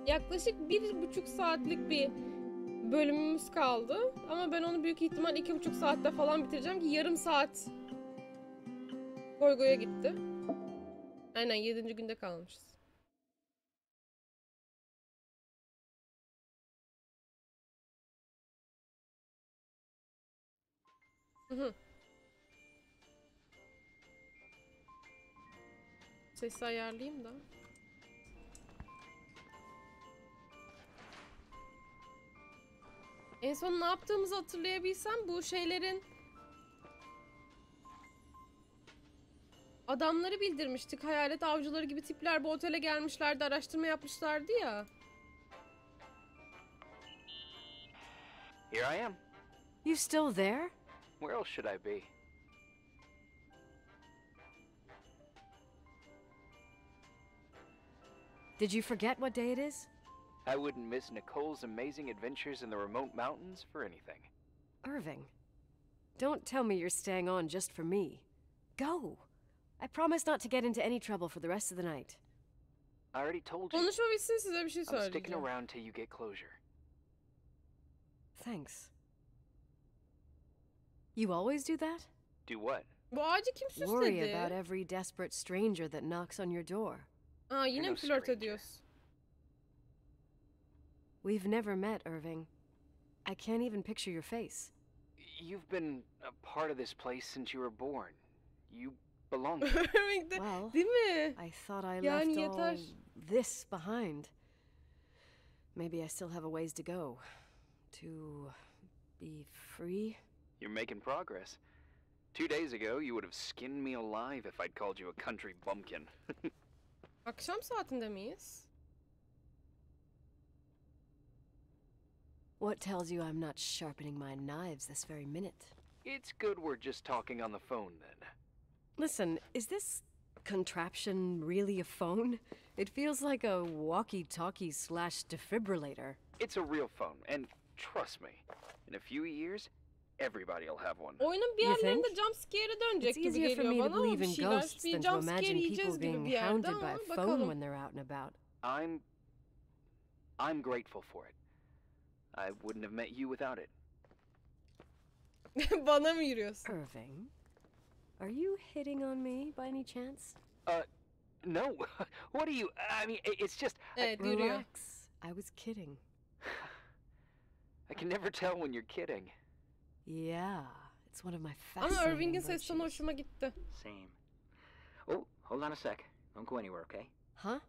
Yaklaşık 1,5 saatlik bir bölümümüz kaldı. Ama ben onu büyük ihtimal 2,5 saatte falan bitireceğim ki yarım saat Goygo'ya gitti. Aynen 7. günde kalmışız. Sesi ayarlayayım da. En son ne yaptığımızı hatırlayabilsem bu şeylerin adamları bildirmiştik. Hayalet avcıları gibi tipler bu otele gelmişlerdi, araştırma yapmışlardı ya. Here I am. You still there? Where else should I be? Did you forget what day it is? I wouldn't miss Nicole's amazing adventures in the remote mountains for anything. Irving, don't tell me you're staying on just for me. Go! I promise not to get into any trouble for the rest of the night. I already told you. Konuşma bitsin, size bir şey I'm sticking söyleyeceğim. around till you get closure. Thanks. You always do that? Do what? Bu ağacı kim Worry süsledi? about every desperate stranger that knocks on your door. Aa, yine mi flört ediyoruz? We've never met, Irving. I can't even picture your face. You've been a part of this place since you were born. You belong here. Well, değil mi? I thought I Yani left all yeter. this behind. Maybe I still have a ways to go. To be free? You're making progress. 2 days ago, you would have skinned me alive if I'd called you a country bumpkin. Akşam saatinde miyiz? What tells you I'm not sharpening my knives this very minute? It's good we're just talking on the phone, then. Listen, is this contraption really a phone? It feels like a walkie-talkie slash defibrillator. It's a real phone, and trust me, in a few years, everybody'll have one. Oyunun bir You yerlerinde think? jumpscare'e dönecek It's gibi easier for geliyor me to bana ama believe bir in şeyler, ghosts bir than to jumpscare imagine yiyeceğiz people gibi being bir yerde hounded ama by a phone bakalım. when they're out and about. I'm grateful for it. I wouldn't have met you without it. Bana mı yürüyorsun? Irving, are you hitting on me by any chance? No. What are you... I mean, it's just... Evet, yürüyor. Relax. I was kidding. I can never tell when you're kidding. Yeah, it's one of my Ama fascinating Irving'in sesi tonu virtues. hoşuma gitti. Same. Oh, hold on a sec. Don't go anywhere, okay? Huh?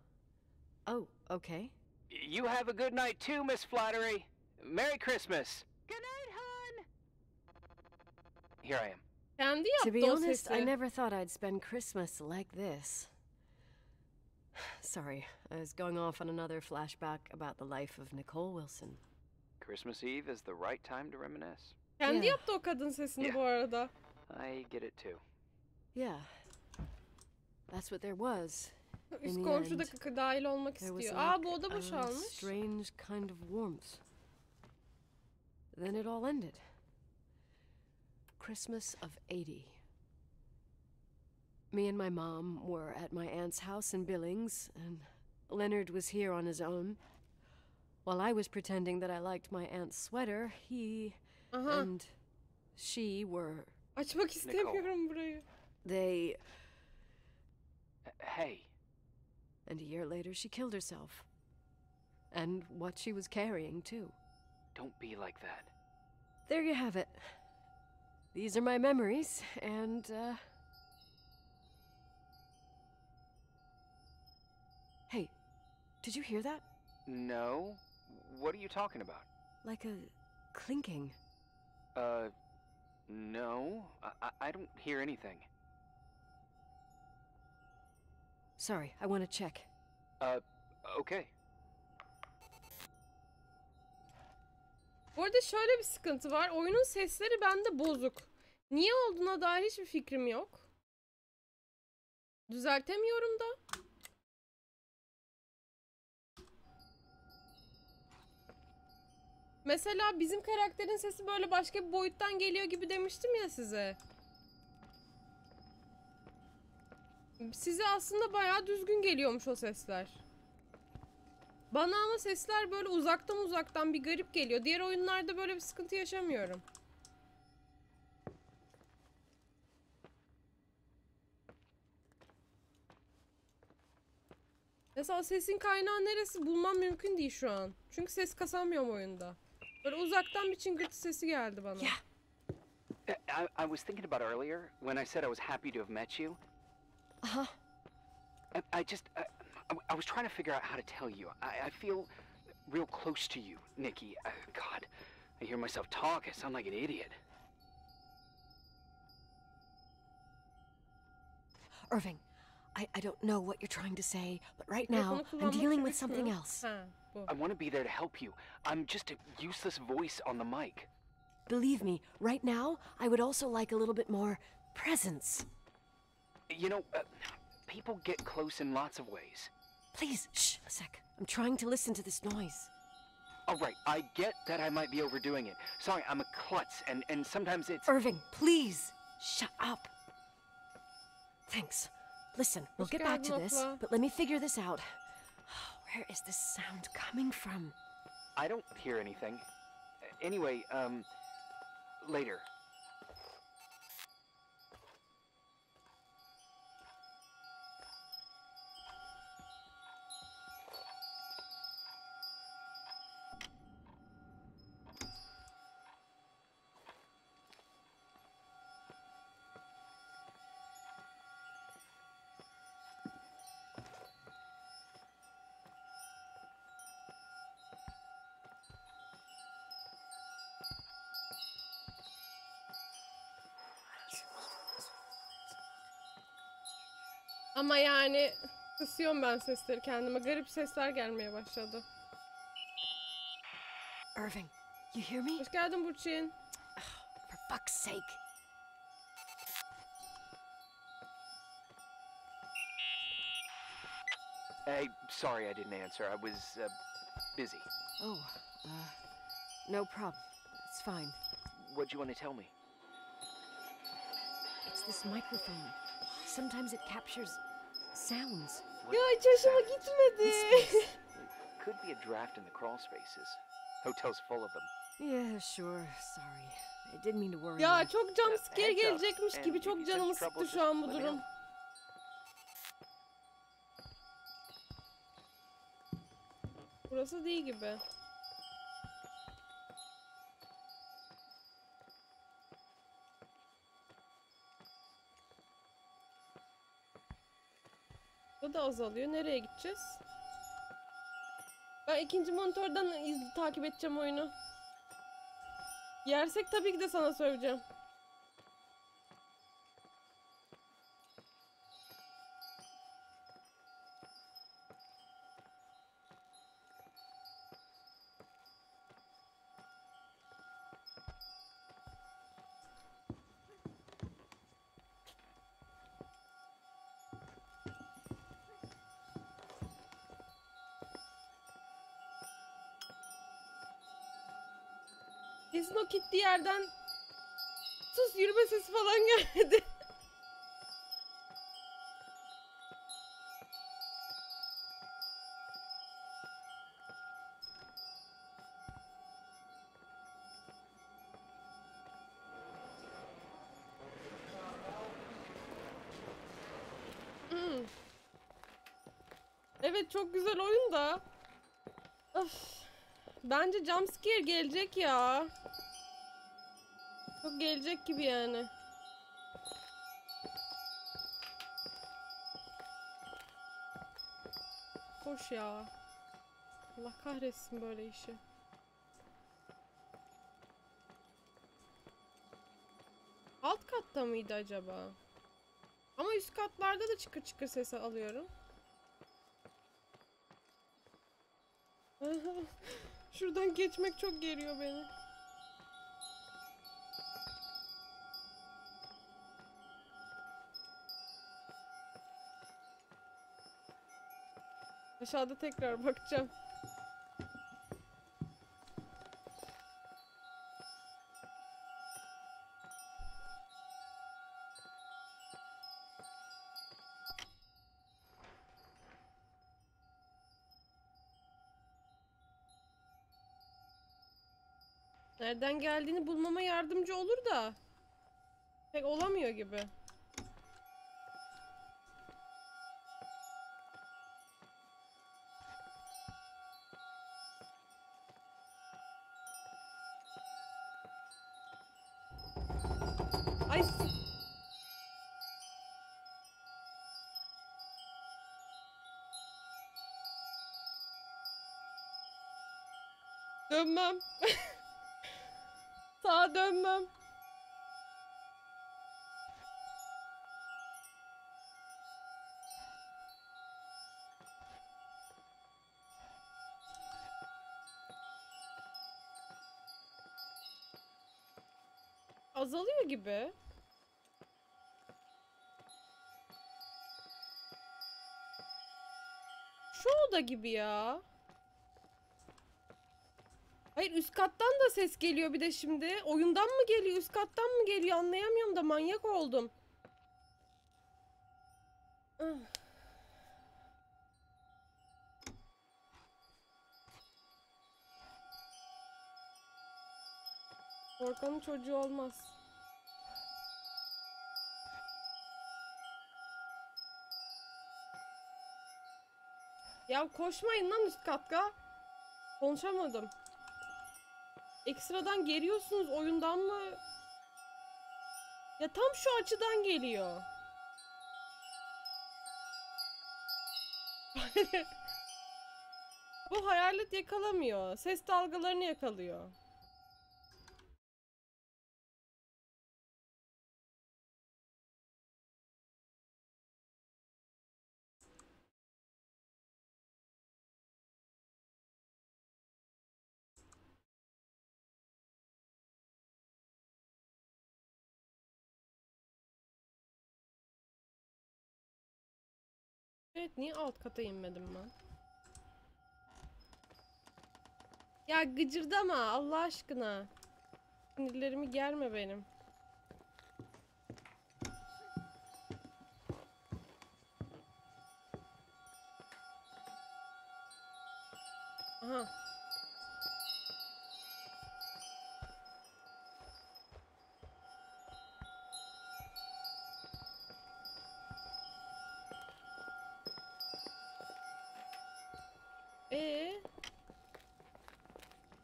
Oh, okay. You have a good night too, Miss Flattery. Merry Christmas. Good night, hon! Here I am. Kendi To be yaptı o honest, sesi. I never thought I'd spend Christmas like this. Sorry, I was going off on another flashback about the life of Nicole Wilson. Christmas Eve is the right time to reminisce. Kendi Yeah. yaptı o kadın sesini Yeah. bu arada. I get it too. Yeah. That's what there was. Üst In the komşu da end, dahil olmak There was istiyor. Aa, like bu oda a boşalmış. strange kind of warmth. Then it all ended. Christmas of '80. Me and my mom were at my aunt's house in Billings, and Leonard was here on his own. While I was pretending that I liked my aunt's sweater, he Aha. and she were... Açmak istemiyorum burayı. They... Hey, And a year later, she killed herself. And what she was carrying, too. don't be like that. There you have it. These are my memories, and, Hey, did you hear that? No? What are you talking about? Like a clinking. No. I don't hear anything. Sorry, I want to check. Okay. Bu arada şöyle bir sıkıntı var. Oyunun sesleri bende bozuk. Niye olduğuna dair hiçbir fikrim yok. Düzeltemiyorum da. Mesela bizim karakterin sesi böyle başka bir boyuttan geliyor gibi demiştim ya size. Size aslında bayağı düzgün geliyormuş o sesler. Bana ama sesler böyle uzaktan bir garip geliyor. Diğer oyunlarda böyle bir sıkıntı yaşamıyorum. Mesela sesin kaynağı neresi bulmam mümkün değil şu an. Çünkü ses kasamıyorum oyunda. Böyle uzaktan bir çıngırtı sesi geldi bana. Yeah. I was thinking about earlier when I said I was happy to have met you. Uh-huh. I was trying to figure out how to tell you. I feel real close to you, Nikki. God, I hear myself talk. I sound like an idiot. Irving, I don't know what you're trying to say, but right now Telefonu I'm kullanmak dealing için with üç something mü? else. Ha, bu. I want to be there to help you. I'm just a useless voice on the mic. Believe me, right now I would also like a little bit more presence. You know, people get close in lots of ways. Please, shh, a sec. I'm trying to listen to this noise. All right, I get that I might be overdoing it. Sorry, I'm a klutz, and sometimes it's... Irving, please, shut up. Thanks. Listen, we'll Hoş get back to geldin this, abla. but let me figure this out. Where is this sound coming from? I don't hear anything. Anyway, later. Ama yani kısıyorum ben sesleri kendime. Garip sesler gelmeye başladı. Irving, you hear me? Hoş geldin Burçin. For fuck's sake. Hey, sorry I didn't answer. I was, busy. Oh, no problem. It's fine. What'd you want to tell me? It's this microphone. Sometimes it captures sounds. What Ya hiç hoşuma sounds? gitmedi. Could be a draft in the crawl spaces. Hotel's full of them. Yeah, sure. Sorry. I didn't mean to worry Ya you. çok jumpscare Heads up, gelecekmiş and gibi if you çok sense canımı trouble, sıktı just şu an bu let me durum. know. Burası değil gibi. Bu da azalıyor. Nereye gideceğiz? Ben ikinci monitörden takip edeceğim oyunu. Yersek tabii ki de sana söyleyeceğim. Kesin o gittiği yerden sus yürüme sesi falan geldi. Evet çok güzel oyun da. Of. Bence jumpscare gelecek ya. Çok gelecek gibi yani. Hoş ya. Allah kahretsin böyle işi. Alt katta mıydı acaba? Ama üst katlarda da çıkır çıkır sesi alıyorum. Şuradan geçmek çok geriyor beni. Aşağıda tekrar bakacağım. Nereden geldiğini bulmama yardımcı olur da pek olamıyor gibi. Ay dönmem. Sağa dönmem. Azalıyor gibi. Şu oda gibi ya. Hayır, üst kattan da ses geliyor bir de şimdi. Oyundan mı geliyor, üst kattan mı geliyor anlayamıyorum da manyak oldum. Ah. Korkanın çocuğu olmaz. Ya koşmayın lan üst katka. Konuşamadım. Ekstradan geliyorsunuz oyundan mı? Ya tam şu açıdan geliyor. Bu hayalet yakalamıyor. Ses dalgalarını yakalıyor. Evet, niye alt kata inmedim ben? Ya gıcırdama Allah aşkına. Sinirlerimi germe benim. Aha.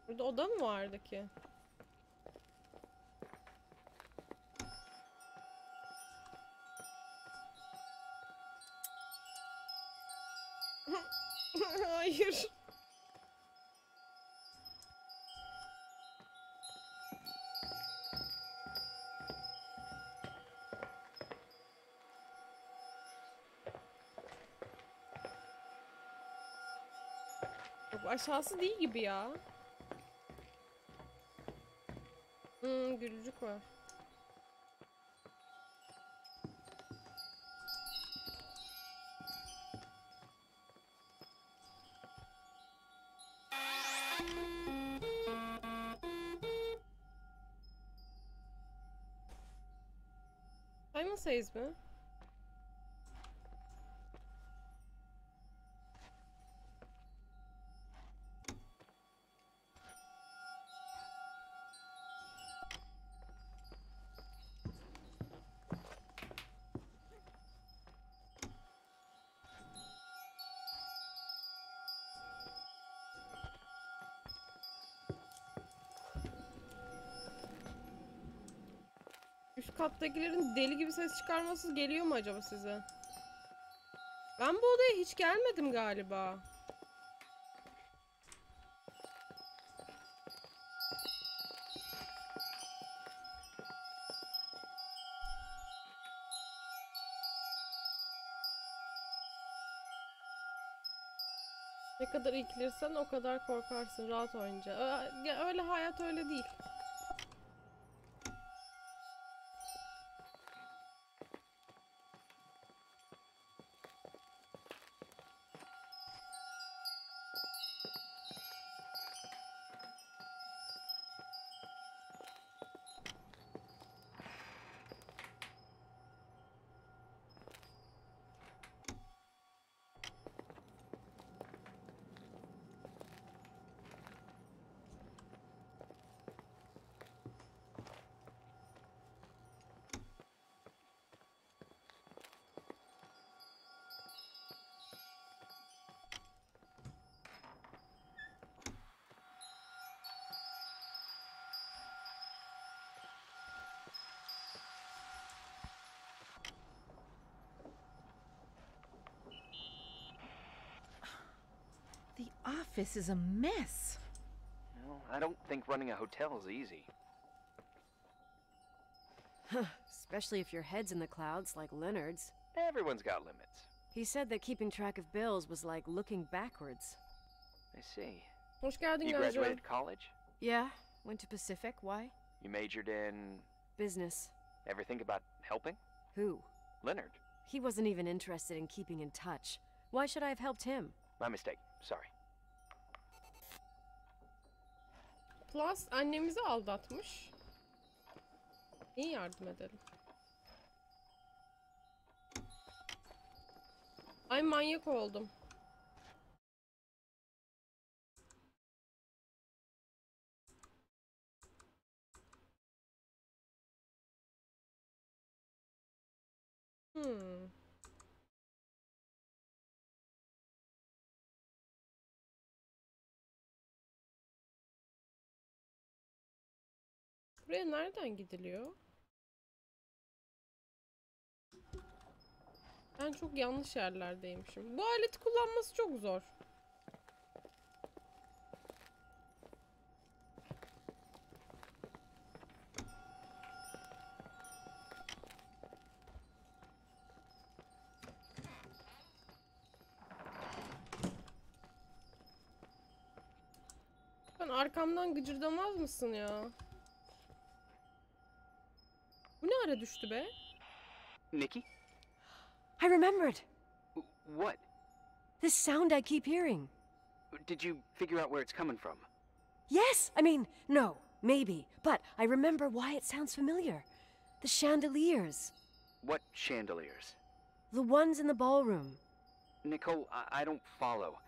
Burada oda mı vardı ki? Hayır. Yok, aşağısı değil gibi ya. Gülücük var. Final Says mi? Üst kattakilerin deli gibi ses çıkarması geliyor mu acaba size? Ben bu odaya hiç gelmedim galiba. Ne kadar ikilirsen o kadar korkarsın rahat oynayınca. Ya öyle hayat öyle değil. The office is a mess. Well, I don't think running a hotel is easy. Especially if your head's in the clouds like Leonard's. Everyone's got limits. He said that keeping track of bills was like looking backwards. I see. Hoş geldin You Gerçek. graduated college? Yeah, went to Pacific. Why? You majored in... Business. Ever think about helping? Who? Leonard. He wasn't even interested in keeping in touch. Why should I have helped him? My mistake. Sorry. Plus annemizi aldatmış. İyi yardım edelim. Ay manyak oldum. Buraya nereden gidiliyor? Ben çok yanlış yerlerdeymişim. Bu aleti kullanması çok zor. Ben arkamdan gıcırdamaz mısın ya? Bu ne ara düştü be? Nikki? I remembered! What? This sound I keep hearing. Did you figure out where it's coming from? Yes! I mean, no, maybe. But I remember why it sounds familiar. The chandeliers. What chandeliers? The ones in the ballroom. Nicole, I don't follow.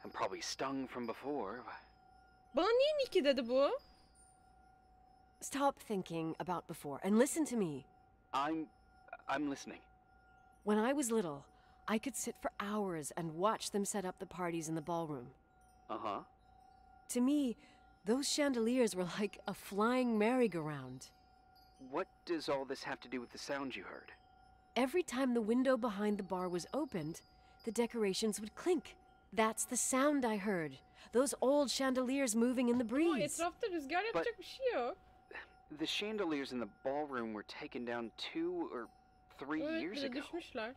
I'm probably stung from before. Bana niye Nikki dedi bu? Stop thinking about before and listen to me. I'm listening. When I was little, I could sit for hours and watch them set up the parties in the ballroom. Uh-huh. To me, those chandeliers were like a flying merry-go-round. What does all this have to do with the sound you heard? Every time the window behind the bar was opened, the decorations would clink. That's the sound I heard. Those old chandeliers moving in the Ama breeze. etrafta rüzgar yapacak bir şey yok. The chandeliers in the ballroom were taken down 2 or 3 Evet, years bir de ago. düşmüşler.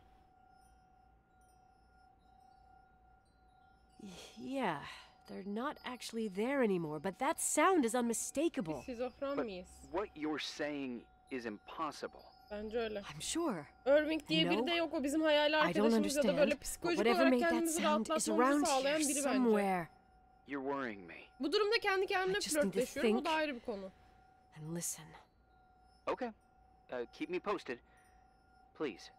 Yeah, they're not actually there anymore, but that sound is unmistakable. Biz şizofren But miyiz? what you're saying is impossible. Bence öyle. I'm sure. Irving diye You biri know, de yok, o bizim hayali I don't arkadaşımız ya da böyle understand, but psikolojik whatever olarak made that kendimizi sound is rahatlatmamızı around sağlayan here biri bence. somewhere. You're worrying me. Bu durumda kendi kendime I just need to flörtleşiyorum, o da think. ayrı bir konu. And listen. Okay. Keep me posted. Please.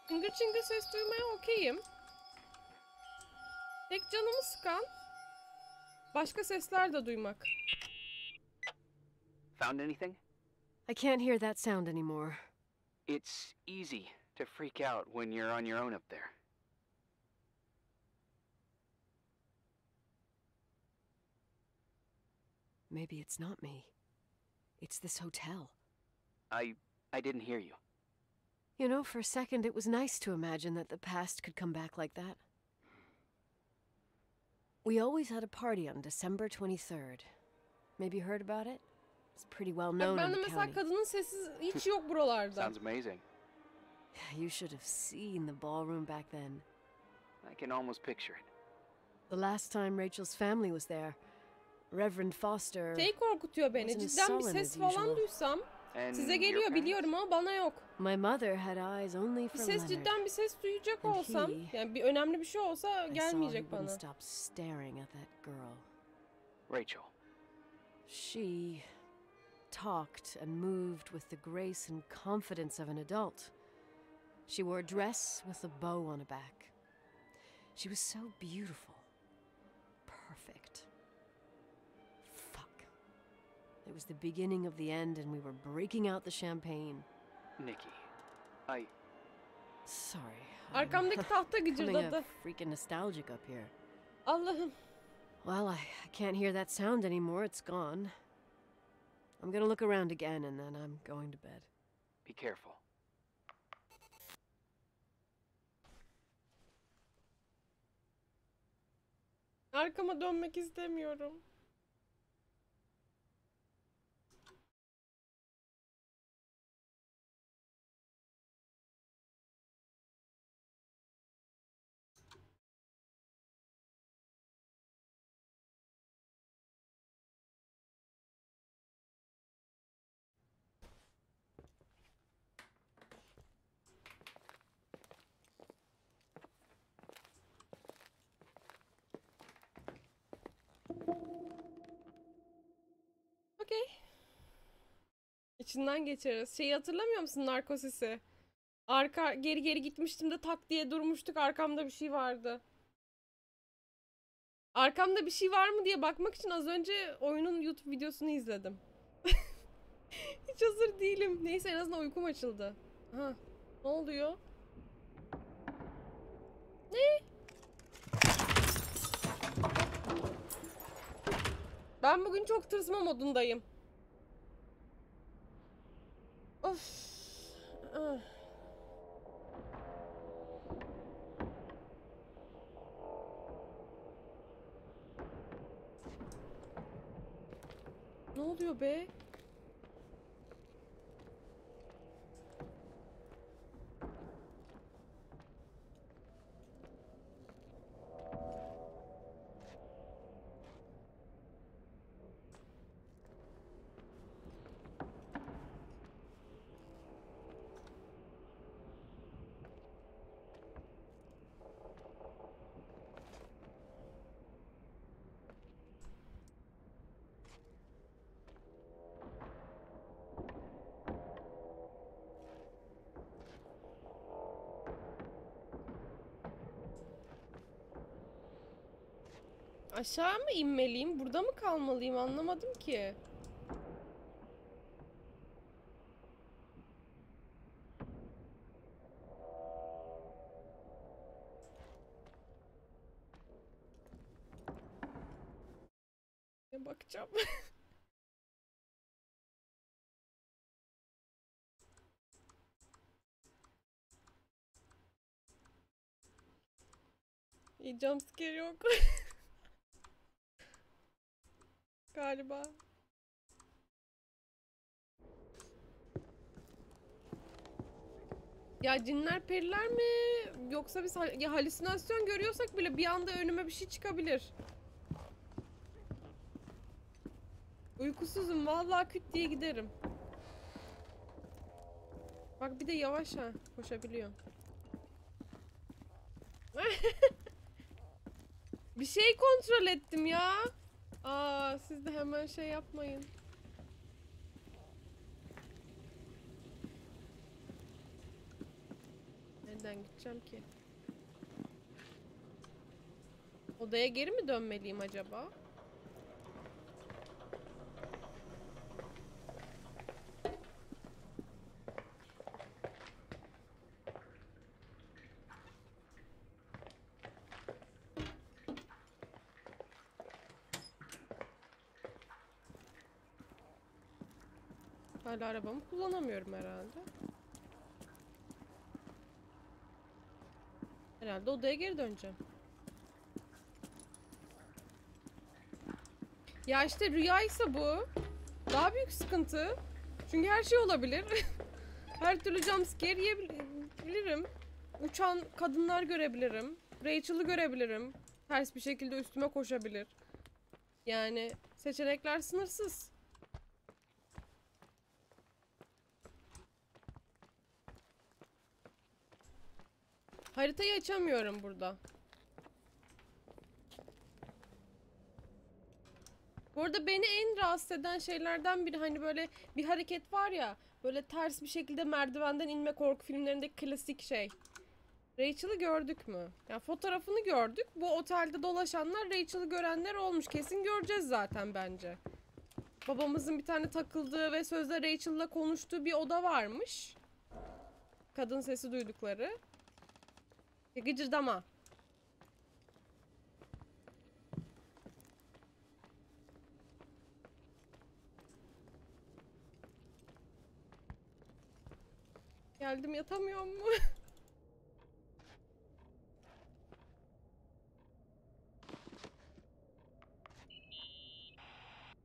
Çıngır çıngır ses duymaya okeyim. Tek canımı sıkan başka sesler de duymak. Found anything? I can't hear that sound anymore. It's easy to freak out when you're on your own up there. Maybe it's not me. It's this hotel. I didn't hear you. You know, for a second it was nice to imagine that the past could come back like that. We always had a party on December 23rd. Maybe you heard about it? It's pretty well Bak known in bende the mesela county. kadının sesi hiç yok buralarda. Sounds amazing. You should have seen the ballroom back then. I can almost picture it. The last time Rachel's family was there, Reverend Foster... Şey korkutuyor beni. wasn't as Cidden bir sullen ses as falan usual. duysam And size your geliyor parents? biliyorum ama bana yok. My mother had eyes only Bir for ses Leonard. cidden bir ses duyacak And olsam, he- yani bir önemli bir şey olsa I saw he gelmeyecek wouldn't bana. stop staring at that girl. Rachel. She talked and moved with the grace and confidence of an adult. She wore a dress with a bow on her back. She was so beautiful. Perfect. Fuck. It was the beginning of the end and we were breaking out the champagne. Nikki. Sorry. Arkamdaki tahta Becoming gıcırdadı. a freaking nostalgic up here. Allah'ım. Well, I can't hear that sound anymore. It's gone. I'm gonna look around again and then I'm going to bed. Be careful. Arkama dönmek istemiyorum. Okey. İçinden geçeriz. Şeyi hatırlamıyor musun, narkosisi? Geri geri gitmiştim de tak diye durmuştuk. Arkamda bir şey vardı. Arkamda bir şey var mı diye bakmak için az önce oyunun YouTube videosunu izledim. Hiç hazır değilim. Neyse, en azından uykum açıldı. Ha, ne oluyor? Ne? Ben bugün çok tırsma modundayım. Of. Ah. Ne oluyor be? Aşağı mı inmeliyim? Burada mı kalmalıyım? Anlamadım ki. Bakacağım. İyi, jumpscare yok. Galiba. Ya cinler periler mi? Yoksa biz ya halüsinasyon görüyorsak bile bir anda önüme bir şey çıkabilir. Uykusuzum vallahi, küt diye giderim. Bak bir de yavaş ha, koşabiliyor. Bir şey kontrol ettim ya. Aa, siz de hemen şey yapmayın. Nereden gideceğim ki? Odaya geri mi dönmeliyim acaba? Hala arabamı kullanamıyorum herhalde. Herhalde odaya geri döneceğim. Ya işte rüyaysa bu daha büyük sıkıntı. Çünkü her şey olabilir. Her türlü jumpscare yiyebilirim. Uçan kadınlar görebilirim. Rachel'ı görebilirim. Ters bir şekilde üstüme koşabilir. Yani seçenekler sınırsız. Haritayı açamıyorum burada. Bu arada beni en rahatsız eden şeylerden biri, hani böyle bir hareket var ya, böyle ters bir şekilde merdivenden inme korku filmlerindeki klasik şey. Rachel'ı gördük mü? Ya fotoğrafını gördük. Bu otelde dolaşanlar, Rachel'ı görenler olmuş. Kesin göreceğiz zaten bence. Babamızın bir tane takıldığı ve sözde Rachel'la konuştuğu bir oda varmış. Kadın sesi duydukları. Gıcırdama. Geldim, yatamıyorum mu?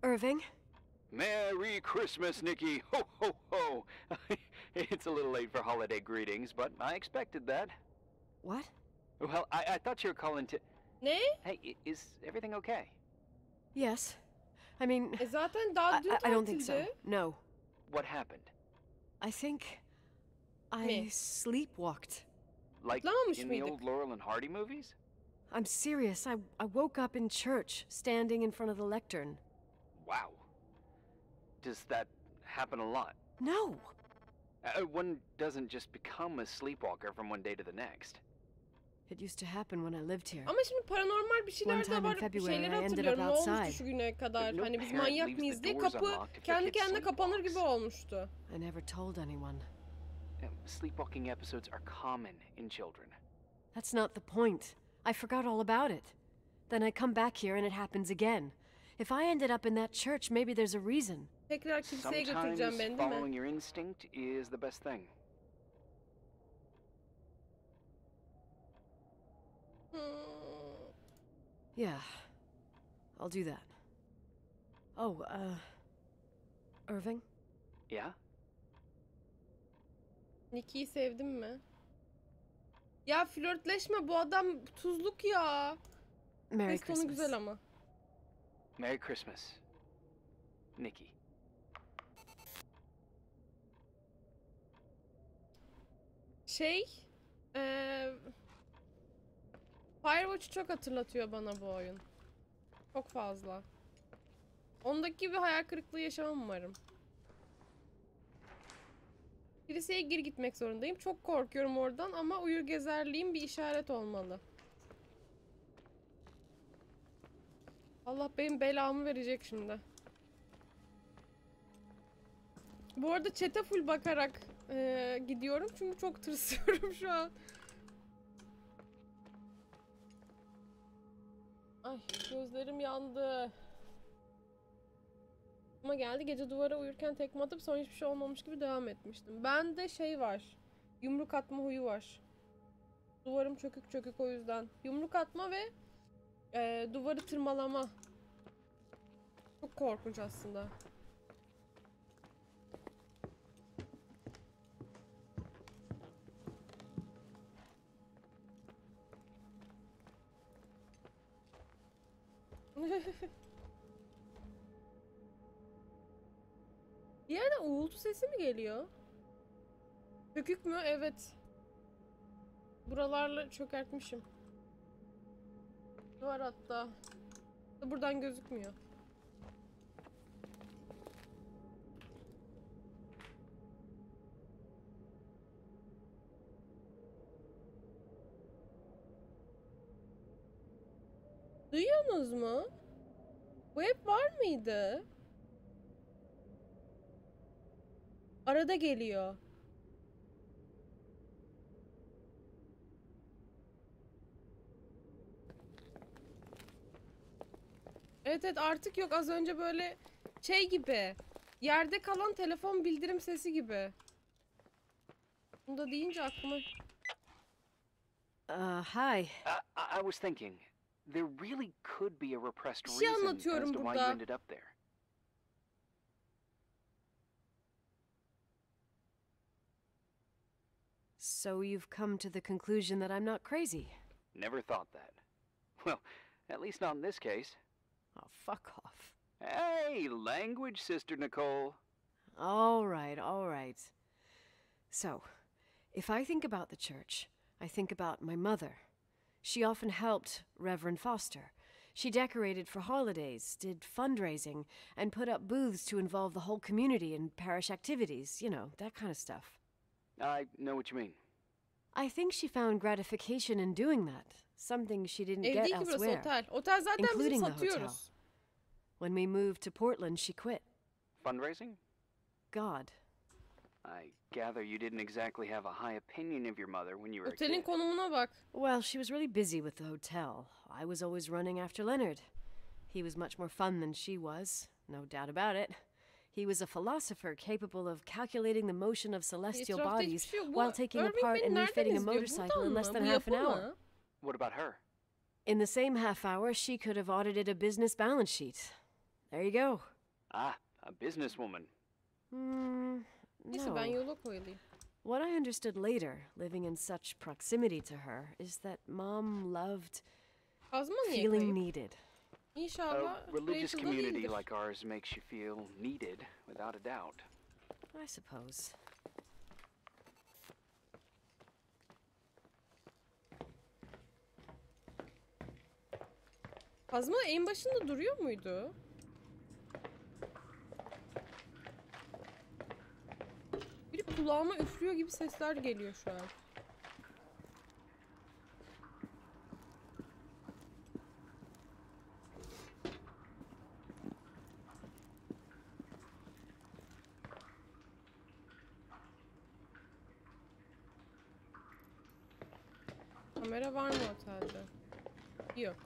Irving? Merry Christmas, Nikki! Ho, ho, ho! It's a little late for holiday greetings, but I expected that. What? Well, I thought you were calling to... Ne? Hey, is everything okay? Yes. I mean, Zaten daha dün I don't think so. tatilde. No. What happened? I think I Me. sleepwalked. Like Atlamamış in the mıydık? old Laurel and Hardy movies? I'm serious. I woke up in church, standing in front of the lectern. Wow. Does that happen a lot? No. One doesn't just become a sleepwalker from one day to the next. It used to happen when I lived here. Ama şimdi paranormal bir şeyler One de time in var. February, Şeyleri I ended hatırlıyorum. up Ne olmuştu outside. şu güne kadar? No Hani biz parent manyak leaves mıyız the diye doors kapı unlocked if their kendi kid kendine kapanır gibi sleepwalks. olmuştu. I never told anyone. Sleepwalking episodes are common in children. That's not the point. I forgot all about it. Then I come back here and it happens again. If I ended up in that church, maybe there's a reason. Tekrar kiliseye Sometimes götüreceğim beni değil mi? following your instinct is the best thing. Yeah. I'll do that. Oh, Irving? Yeah? Nicky'yi sevdim mi? Ya flörtleşme, bu adam tuzluk ya. Merry Ses tonu Christmas. güzel ama. Merry Christmas, Nikki. Şey, Firewatch'u çok hatırlatıyor bana bu oyun. Çok fazla. Ondaki gibi hayal kırıklığı yaşamam umarım. Kiliseye geri gitmek zorundayım. Çok korkuyorum oradan ama uyur gezerliğim bir işaret olmalı. Allah benim belamı verecek şimdi. Bu arada chat'e full bakarak gidiyorum çünkü çok tırsıyorum şu an. Ay, gözlerim yandı. Ama geldi, gece duvara uyurken tekme atıp sonra hiçbir şey olmamış gibi devam etmiştim. Bende şey var. Yumruk atma huyu var. Duvarım çökük çökük o yüzden. Yumruk atma ve duvarı tırmalama. Çok korkunç aslında. Bir yerden uğultu sesi mi geliyor? Çökük mü? Evet. Buralarla çökertmişim. Var hatta. Buradan gözükmüyor. Duyuyorsunuz mu? Bu hep var mıydı? Arada geliyor. Evet evet, artık yok. Az önce böyle şey gibi. Yerde kalan telefon bildirim sesi gibi. Bunu da deyince aklıma... Hi. I was thinking, there really could be a repressed Bir şey reason as anlatıyorum to why burada. you ended up there. So you've come to the conclusion that I'm not crazy? Never thought that. Well, at least not in this case. Oh, fuck off. Hey, language, Sister Nicole. All right, all right. So, if I think about the church, I think about my mother. She often helped Reverend Foster. She decorated for holidays, did fundraising, and put up booths to involve the whole community in parish activities, you know, that kind of stuff. I know what you mean. I think she found gratification in doing that, something she didn't Ev get değil ki burası, elsewhere, otel. Otel zaten bizim including the hotel. satıyoruz. When we moved to Portland, she quit. Fundraising? God. I gather you didn't exactly have a high opinion of your mother when you were a Otelin kid. konumuna bak. Well, she was really busy with the hotel. I was always running after Leonard. He was much more fun than she was, no doubt about it. He was a philosopher capable of calculating the motion of celestial Etrafta hiçbir bodies şey yok. Bu while taking Irving apart beni and nereden refitting a izliyor? motorcycle Buradan in less mı? than Bu half an yapı hour. mı? What about her? In the same half hour, she could have audited a business balance sheet. There you go. Ah, a businesswoman. Neyse ben No. yola koyulayım. What I understood later, living in such proximity to her, is that Mom loved Kazma niye feeling kayıp? needed. İnşallah A religious Rachel'da community değildir. like ours makes you feel needed, without a doubt. I suppose. Kazma en başında duruyor muydu? Biri kulağıma üflüyor gibi sesler geliyor şu an. Kamera var mı otelde? Yok.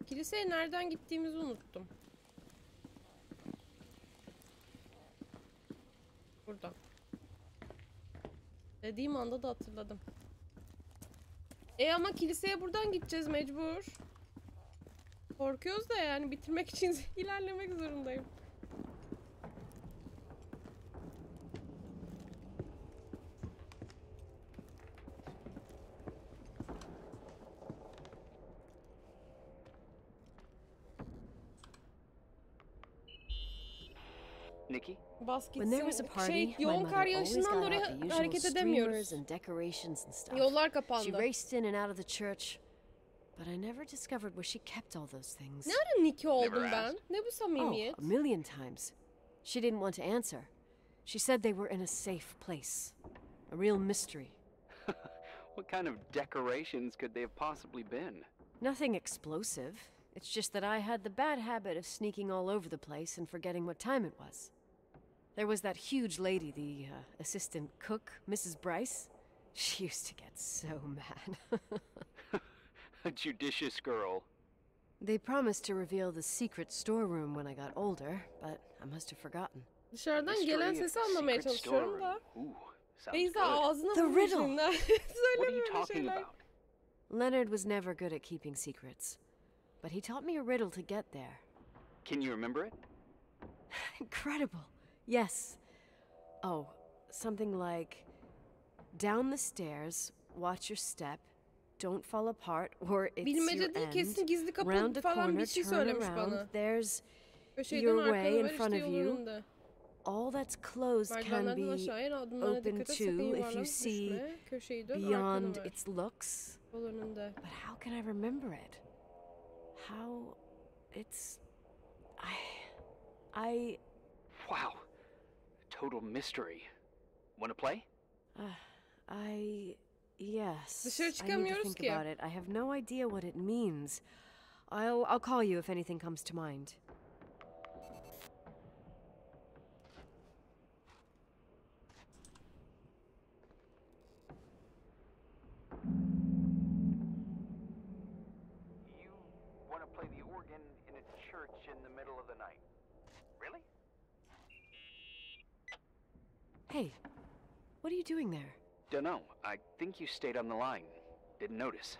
Kiliseye nereden gittiğimizi unuttum. Burada. Dediğim anda da hatırladım. Ama kiliseye buradan gideceğiz mecbur. Korkuyoruz da yani bitirmek için ilerlemek zorundayım. Nikki? Bas When there was a gitsin. party, my Yoğun mother kar always yağışından got dolayı out the usual hareket streamers edemiyoruz. and decorations and stuff. Yollar She kapandı. raced in and out of the church, but I never discovered where she kept all those things. Ne ara Nicky oldum Never ben? asked. Ne bu Oh, samimiyet? a million times. She didn't want to answer. She said they were in a safe place. A real mystery. What kind of decorations could they have possibly been? Nothing explosive. It's just that I had the bad habit of sneaking all over the place and forgetting what time it was. There was that huge lady, the assistant cook, Mrs. Bryce. She used to get so mad. A judicious girl. They promised to reveal the secret storeroom when I got older, but I must have forgotten. Dışarıdan Mystery gelen of sesi the anlamaya secret çalışıyorum da. storeroom. Ooh, sounds Beyza good. ağzına The vurmuş riddle. elinden. What Söyleme are you öyle talking şeyler. about? Leonard was never good at keeping secrets, but he taught me a riddle to get there. Can you remember it? Incredible. Yes. Oh, something like down the stairs, watch your step, don't fall apart, or it's Bilmece your değil, kesin end. gizli kapı Round a falan corner, bir şey turn söylemiş around. bana. There's Köşeden your arkada way in var front işte of yolun you. önünde. all that's closed can Merdivenlerden be aşağıya adımlarına open dikkat et, sakın too if you yuvarlanıp see düşme. Köşeyi dön, beyond arkanı ver. its looks. Yol önünde. But how can I remember it? How it's I Wow. Total mystery. Want to play? yes. Dışarı I need to çıkamıyoruz think ki. about it. I have no idea what it means. I'll call you if anything comes to mind. You want to play the organ in a church in the middle of the night? Really? Hey, what are you doing there? Dunno. I think you stayed on the line. Didn't notice.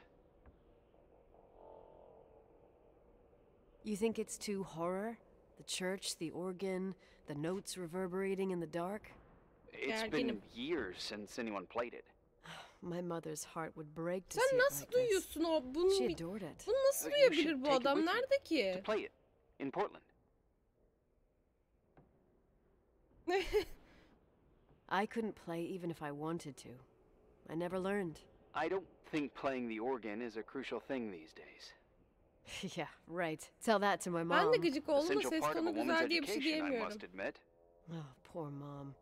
You think it's too horror? The church, the organ, the notes reverberating in the dark? It's Gerginim. been years since anyone played it. My mother's heart would break to Sen see it nasıl like this. duyuyorsun o? Bunu, She adored it. bunu nasıl You duyabilir should bu take it adam? with you Nerede ki? To play it in Portland. I couldn't play even if I wanted to. I never learned. I don't think playing the organ is a crucial thing these days. Yeah, right. Tell that to my Ben mom. de gıcık oldum da Essential ses part of a tonu woman's güzel diye bir şey education, I diyemiyorum. must admit. Oh, poor mom.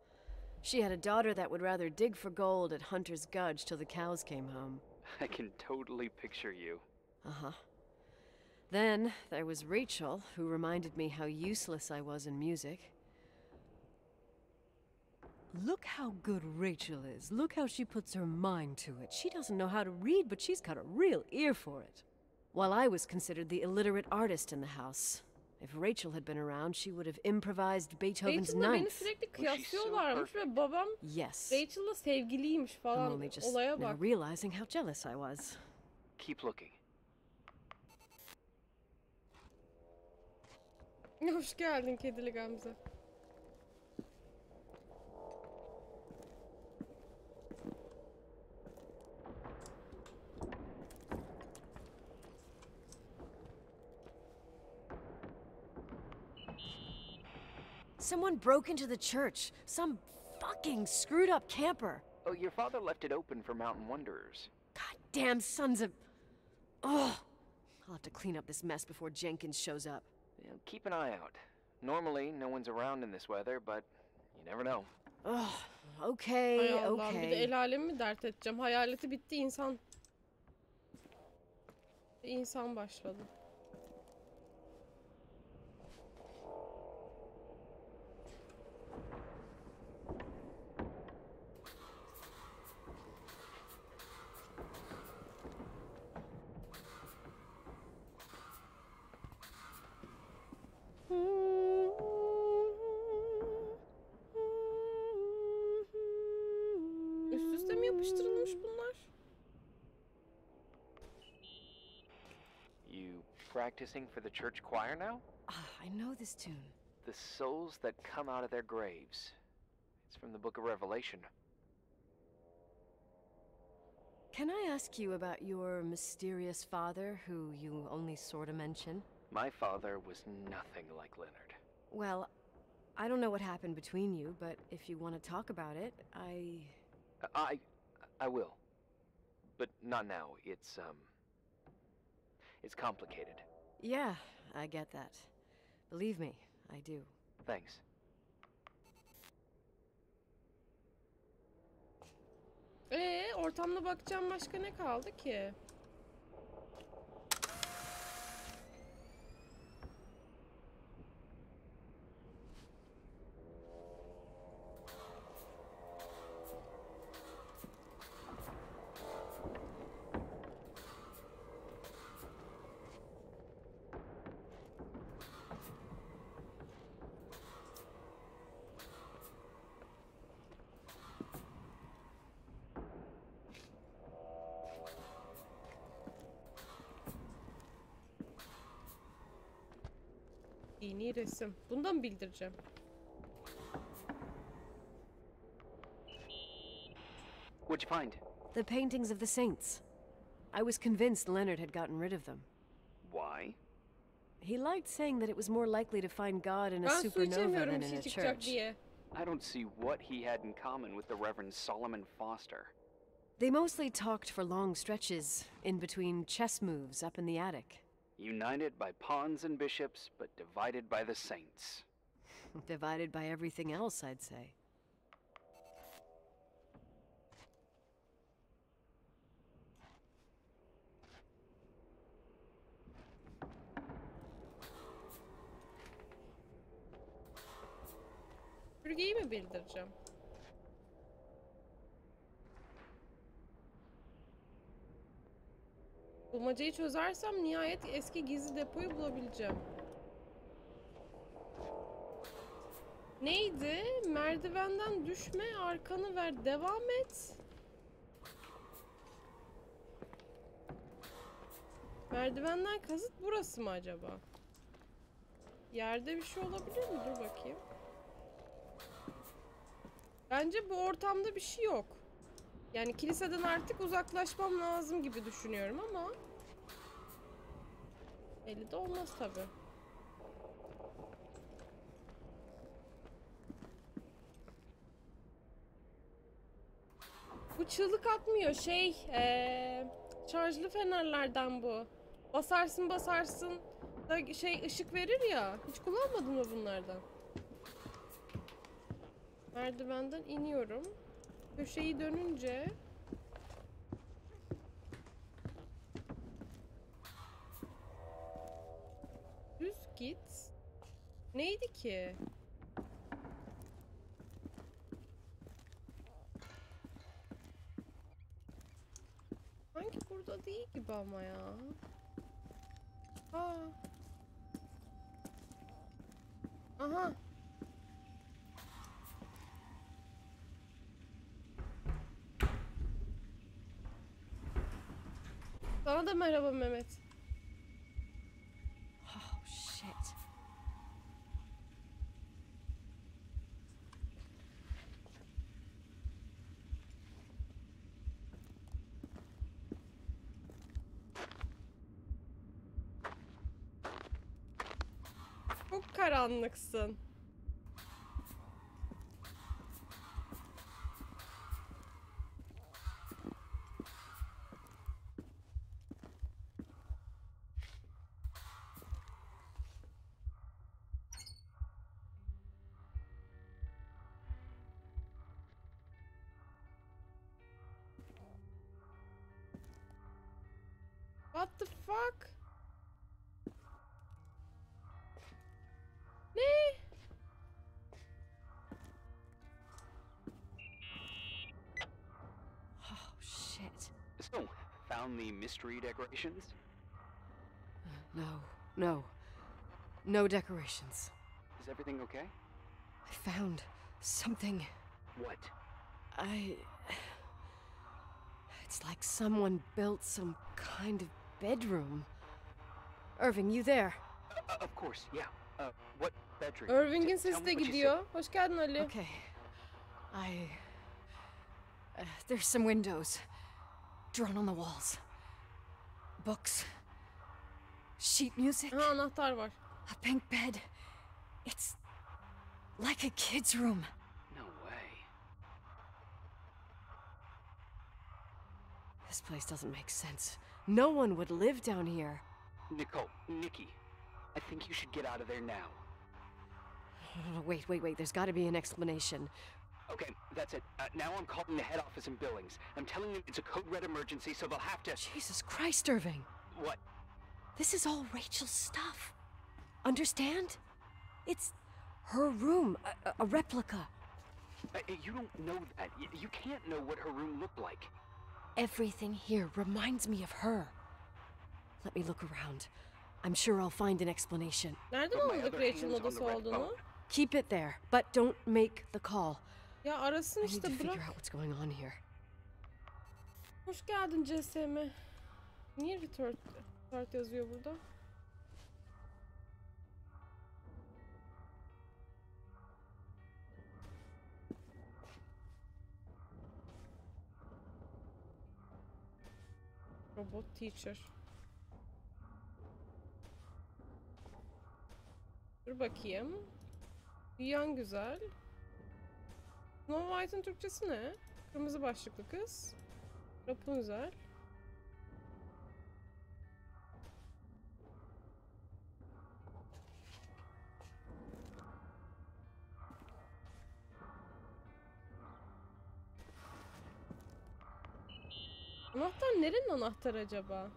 She had a daughter that would rather dig for gold at Hunter's Gulch till the cows came home. I can totally picture you. Uh-huh. Then there was Rachel, who reminded me how useless I was in music. Look how good Rachel is. Look how she puts her mind to it. She doesn't know how to read, but she's got a real ear for it. While I was considered the illiterate artist in the house. If Rachel had been around, she would have improvised Beethoven's Rachel'la beni Ninth. sürekli kıyaslıyorlarmış ve babam Yes. Rachel'la sevgiliymiş I'm falan. only just Olaya now bak. realizing how jealous I was. Keep looking. Hoş geldin kedili Gamze. Someone broke into the church. Some fucking screwed up camper. Oh, your father left it open for mountain wanderers. Goddamn sons of... Ugh. I'll have to clean up this mess before Jenkins shows up. You know, keep an eye out. Normally, no one's around in this weather, but you never know. Ugh. Okay, Hay Allah'ım, bir de okay. el alemi mi dert edeceğim? Hayaleti bitti, insan. İnsan başladı. Üst üste mi yapıştırılmış bunlar? You practicing for the church choir now? I know this tune. The souls that come out of their graves. It's from the book of Revelation. Can I ask you about your mysterious father, who you only sort of mention? My father was nothing like Leonard. Well, I don't know what happened between you, but if you want to talk about it, I will. But not now. It's complicated. Yeah, I get that. Believe me, I do. Thanks. Ortamda bakacağım, başka ne kaldı ki? Dini resim. Bundan bildireceğim. What'd you find? The paintings of the saints. I was convinced Leonard had gotten rid of them. Why? He liked saying that it was more likely to find God in a Ben su supernova içemiyorum than bir in şey a çıkacak church. diye. I don't see what he had in common with the Reverend Solomon Foster. They mostly talked for long stretches, in between chess moves up in the attic. United by pawns and bishops, but divided by the saints. Divided by everything else, I'd say. Bürgeyi mi bildireceğim? Bulmacayı çözersem nihayet eski gizli depoyu bulabileceğim. Neydi? Merdivenden düşme, arkanı ver, devam et. Merdivenden kasıt burası mı acaba? Yerde bir şey olabilir mi? Dur bakayım. Bence bu ortamda bir şey yok. Yani kiliseden artık uzaklaşmam lazım gibi düşünüyorum ama belli de olmaz tabi. Bu çığlık atmıyor şarjlı fenerlerden bu. Basarsın basarsın da ışık verir ya. Hiç kullanmadın mı bunlardan? Merdivenden iniyorum. Köşeyi dönünce düz git. Neydi ki? Sanki burada değil gibi ama ya. Aa. Aha. Sana da merhaba Mehmet. Oh, shit. Çok karanlıksın. What the fuck? Ne? Oh, shit. So, found the mystery decorations? No decorations. Is everything okay? I found something. What? It's like someone built some kind of bedroom. Irving, you there? Of course, yeah. What bedroom? Irving'in Tell sesi me de what you gidiyor. Hoş geldin Ali. Okay. There's some windows drawn on the walls. Books. Sheet music. Aha, anahtar var. A pink bed. It's like a kid's room. said. No way. This place doesn't make sense. No one would live down here. Nikki, I think you should get out of there now. Wait. There's got to be an explanation. Okay, that's it. Now I'm calling the head office in Billings. I'm telling them it's a code red emergency, so they'll have to... Jesus Christ, Irving. What? This is all Rachel's stuff. Understand? It's her room, a replica. You don't know that. You can't know what her room looked like. Everything here reminds me of her. Let me look around. I'm sure I'll find an explanation. Nereden But my anladık other Rachel'ın hand's on odası the red olduğunu? phone. Keep it there, but don't make the call. Ya arasın I need to işte, figure bırak. out what's going on here. Hoş geldin CSM. Niye retard yazıyor burada? Robot teacher. Dur bakayım. Büyüyen güzel. Snow White'ın Türkçesi ne? Kırmızı başlıklı kız. Rapunzel. Anahtar nerenin anahtarı acaba?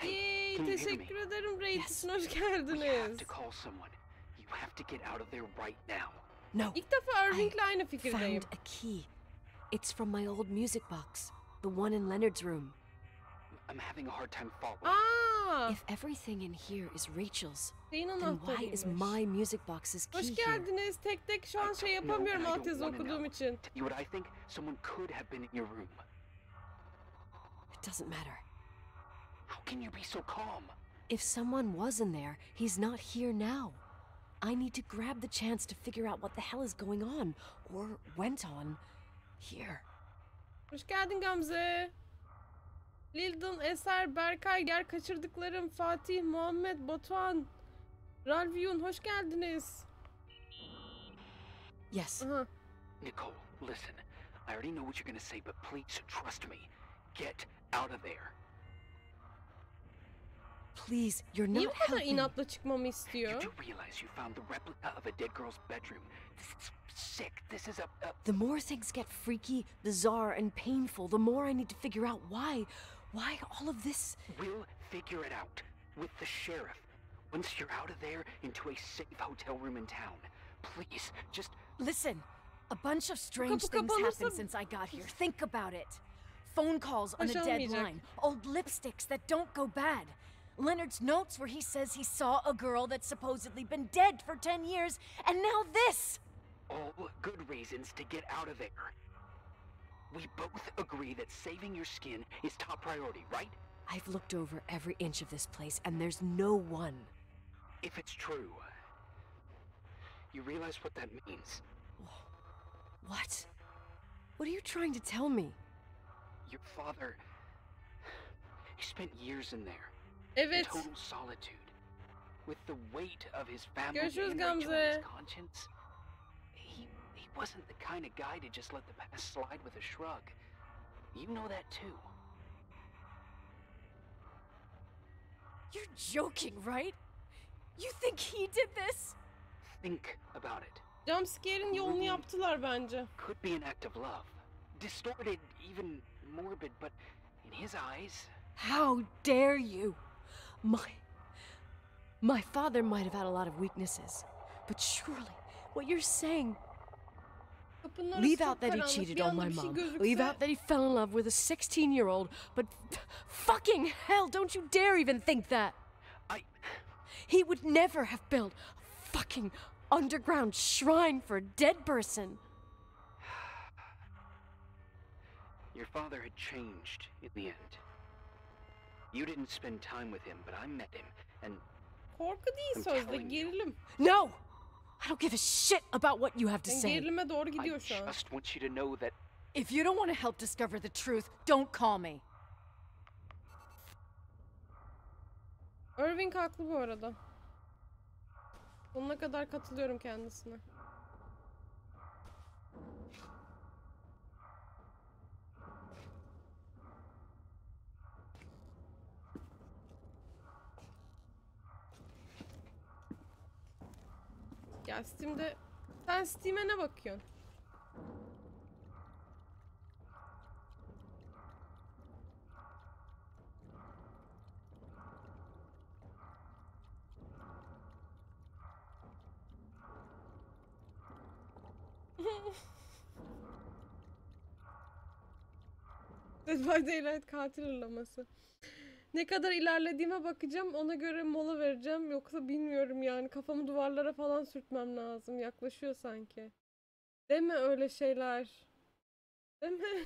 Yay, can you hear teşekkür me? ederim Raid Yes. için, hoş We have geldiniz. to call someone. You have to get out of there right now. No, İlk defa Irving'le aynı fikirdeyim. found a key. It's from my old music box, the one in Leonard's room. I'm having a hard time following. Aa, If everything in here is Rachel's, şeyin then why is anahtarıymış. my music box's key Hoş here? geldiniz. Tek tek şu an şey yapamıyorum No, and I altyazı don't wanna okuduğum know. için. Tell you what I think? Someone could have been in your room. It doesn't matter. How can you be so calm? If someone was in there, he's not here now. I need to grab the chance to figure out what the hell is going on, or went on, here. Hoş geldin Gamze. Lildon, Eser, Berkay, Ger kaçırdıklarım, Fatih, Muhammed, Batuhan, Ralviyun, hoş geldiniz. Yes, Aha. Nicole, listen. I already know what you're gonna say, but please trust me. Get out of there. please, you're Niye not bu kadar helping. inatla çıkmamı You istiyor? do realize you found the replica of a dead girl's bedroom. This is sick. This is a... The more things get freaky, bizarre, and painful, the more I need to figure out why all of this. We'll figure it out. With the sheriff. Once you're out of there, into a safe hotel room in town. Please, just... Listen, a bunch of strange kapı things kapanırsa- happened since I got here. Think about it. Phone calls on a dead Başaramayacak. line. Old lipsticks that don't go bad. Leonard's notes where he says he saw a girl that's supposedly been dead for 10 years, and now this! All good reasons to get out of there. We both agree that saving your skin is top priority, right? I've looked over every inch of this place, and there's no one. If it's true, you realize what that means. What? What are you trying to tell me? Your father... He spent years in there. Evet. In total solitude. With the weight of his family Görüşürüz and Rachel on his Gamze. conscience. He wasn't the kind of guy to just let the past slide with a shrug. You know that too. You're joking, right? You think he did this? Think about it. Jumpscare'in yolunu yaptılar bence. Could be an act of love. Distorted, even morbid, but in his eyes... How dare you? My father might have had a lot of weaknesses, but surely what you're saying... Kapının orası Leave çok out that he karanlık. cheated Bir on anda my bir şey mom. gözükse... Leave out that he fell in love with a 16-year-old, but fucking hell, don't you dare even think that! He would never have built a fucking underground shrine for a dead person. Your father had changed in the end. You didn't spend time with him, but I met him, and... Korku değil I'm sözde, telling you. gerilim. No! I don't give a shit about what you have to Yani say. gerilime doğru I gidiyor şu an. just want you to know that... If you don't want to help discover the truth, don't call me. Irving haklı bu arada. Sonuna kadar katılıyorum kendisine. Ya Steam'de... Sen Steam'e ne bakıyorsun? Dead by Daylight katil hırlaması. Ne kadar ilerlediğime bakacağım, ona göre mola vereceğim. Yoksa bilmiyorum yani, kafamı duvarlara falan sürtmem lazım. Yaklaşıyor sanki. Deme öyle şeyler. Deme.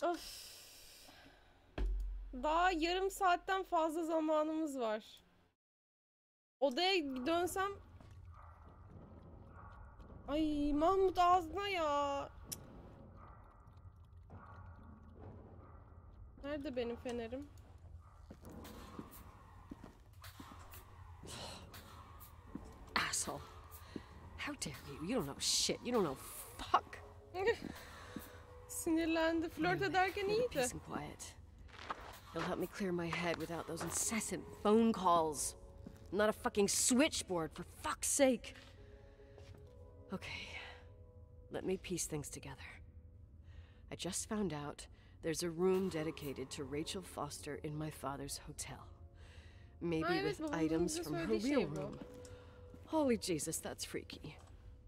Of. Daha yarım saatten fazla zamanımız var. Odaya bir dönsem... Ay Mahmut ağzına ya. Nerede benim fenerim? Asshole. How dare you? You don't know shit. You don't know fuck. Sinirlendi. Flört ederken iyiydi. Peace and quiet. It'll help me clear my head without those incessant phone calls. I'm not a fucking switchboard, for fuck's sake. Okay, let me piece things together. I just found out there's a room dedicated to Rachel Foster in my father's hotel. Maybe Ay, evet, with babamın items bize from her söylediği real şey bu. room. Holy Jesus, that's freaky.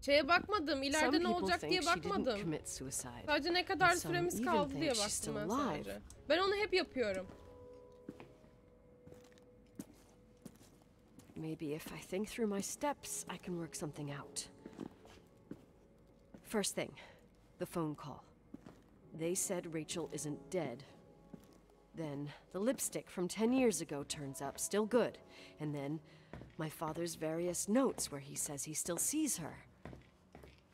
Şeye bakmadım. Some İleride ne people olacak think diye she didn't bakmadım. commit suicide. Sadece ne kadar And some süremiz even kaldı think diye she's baktım still ben alive. sadece. Ben onu hep yapıyorum. Maybe if I think through my steps, I can work something out. First thing, the phone call. They said Rachel isn't dead. Then the lipstick from 10 years ago turns up, still good. And then my father's various notes where he says he still sees her.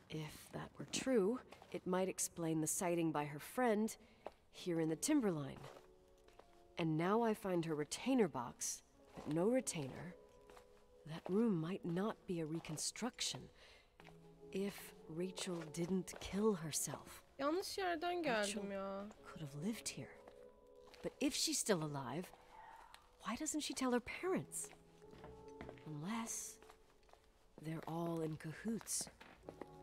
If that were true, it might explain the sighting by her friend here in the timberline. And now I find her retainer box, but no retainer. That room might not be a reconstruction if Rachel didn't kill herself. Yanlış yerden geldim ya. Could have lived here. But if she's still alive, why doesn't she tell her parents? Unless they're all in cahoots.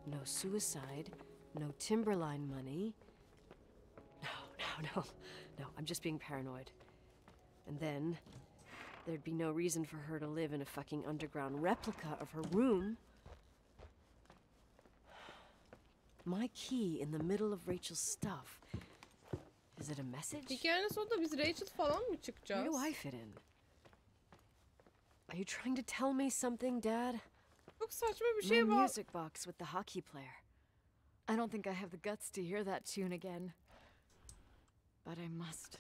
No suicide, no timberline money. No, I'm just being paranoid. And then there'd be no reason for her to live in a fucking underground replica of her room. My key in the middle of Rachel's stuff. Is it a message? Hikayenin sonunda biz Rachel falan mı çıkacağız? Where do I fit in? Are you trying to tell me something, Dad? Çok saçma bir şey My var. music box with the hockey player. I don't think I have the guts to hear that tune again. But I must.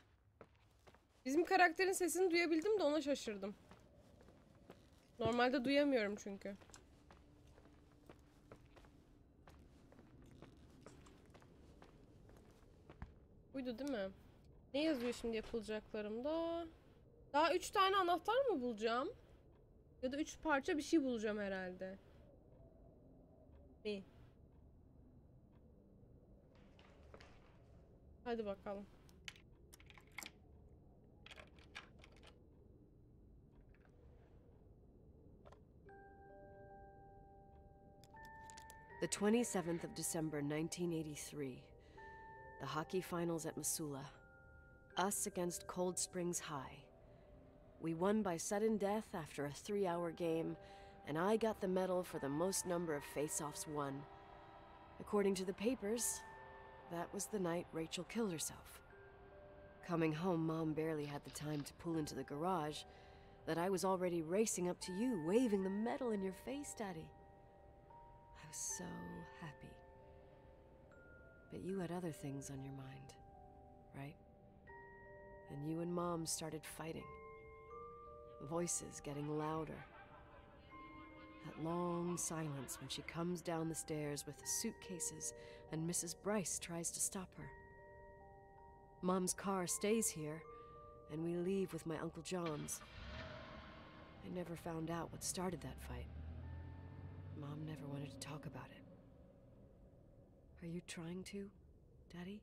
Bizim karakterin sesini duyabildim de ona şaşırdım. Normalde duyamıyorum çünkü. Buydu değil mi? Ne yazıyor şimdi yapılacaklarımda? Daha 3 tane anahtar mı bulacağım? Ya da 3 parça bir şey bulacağım herhalde. Ne? Hadi bakalım. The 27th of December, 1983. The hockey finals at Missoula. Us against Cold Springs High. We won by sudden death after a 3-hour game, and I got the medal for the most number of face-offs won. According to the papers, that was the night Rachel killed herself. Coming home, Mom barely had the time to pull into the garage that I was already racing up to you, waving the medal in your face, Daddy. I was so happy. But you had other things on your mind, right? And you and Mom started fighting. Voices getting louder. That long silence when she comes down the stairs with the suitcases and Mrs. Bryce tries to stop her. Mom's car stays here, and we leave with my Uncle John's. I never found out what started that fight. Mom never wanted to talk about it. Are you trying to, Daddy?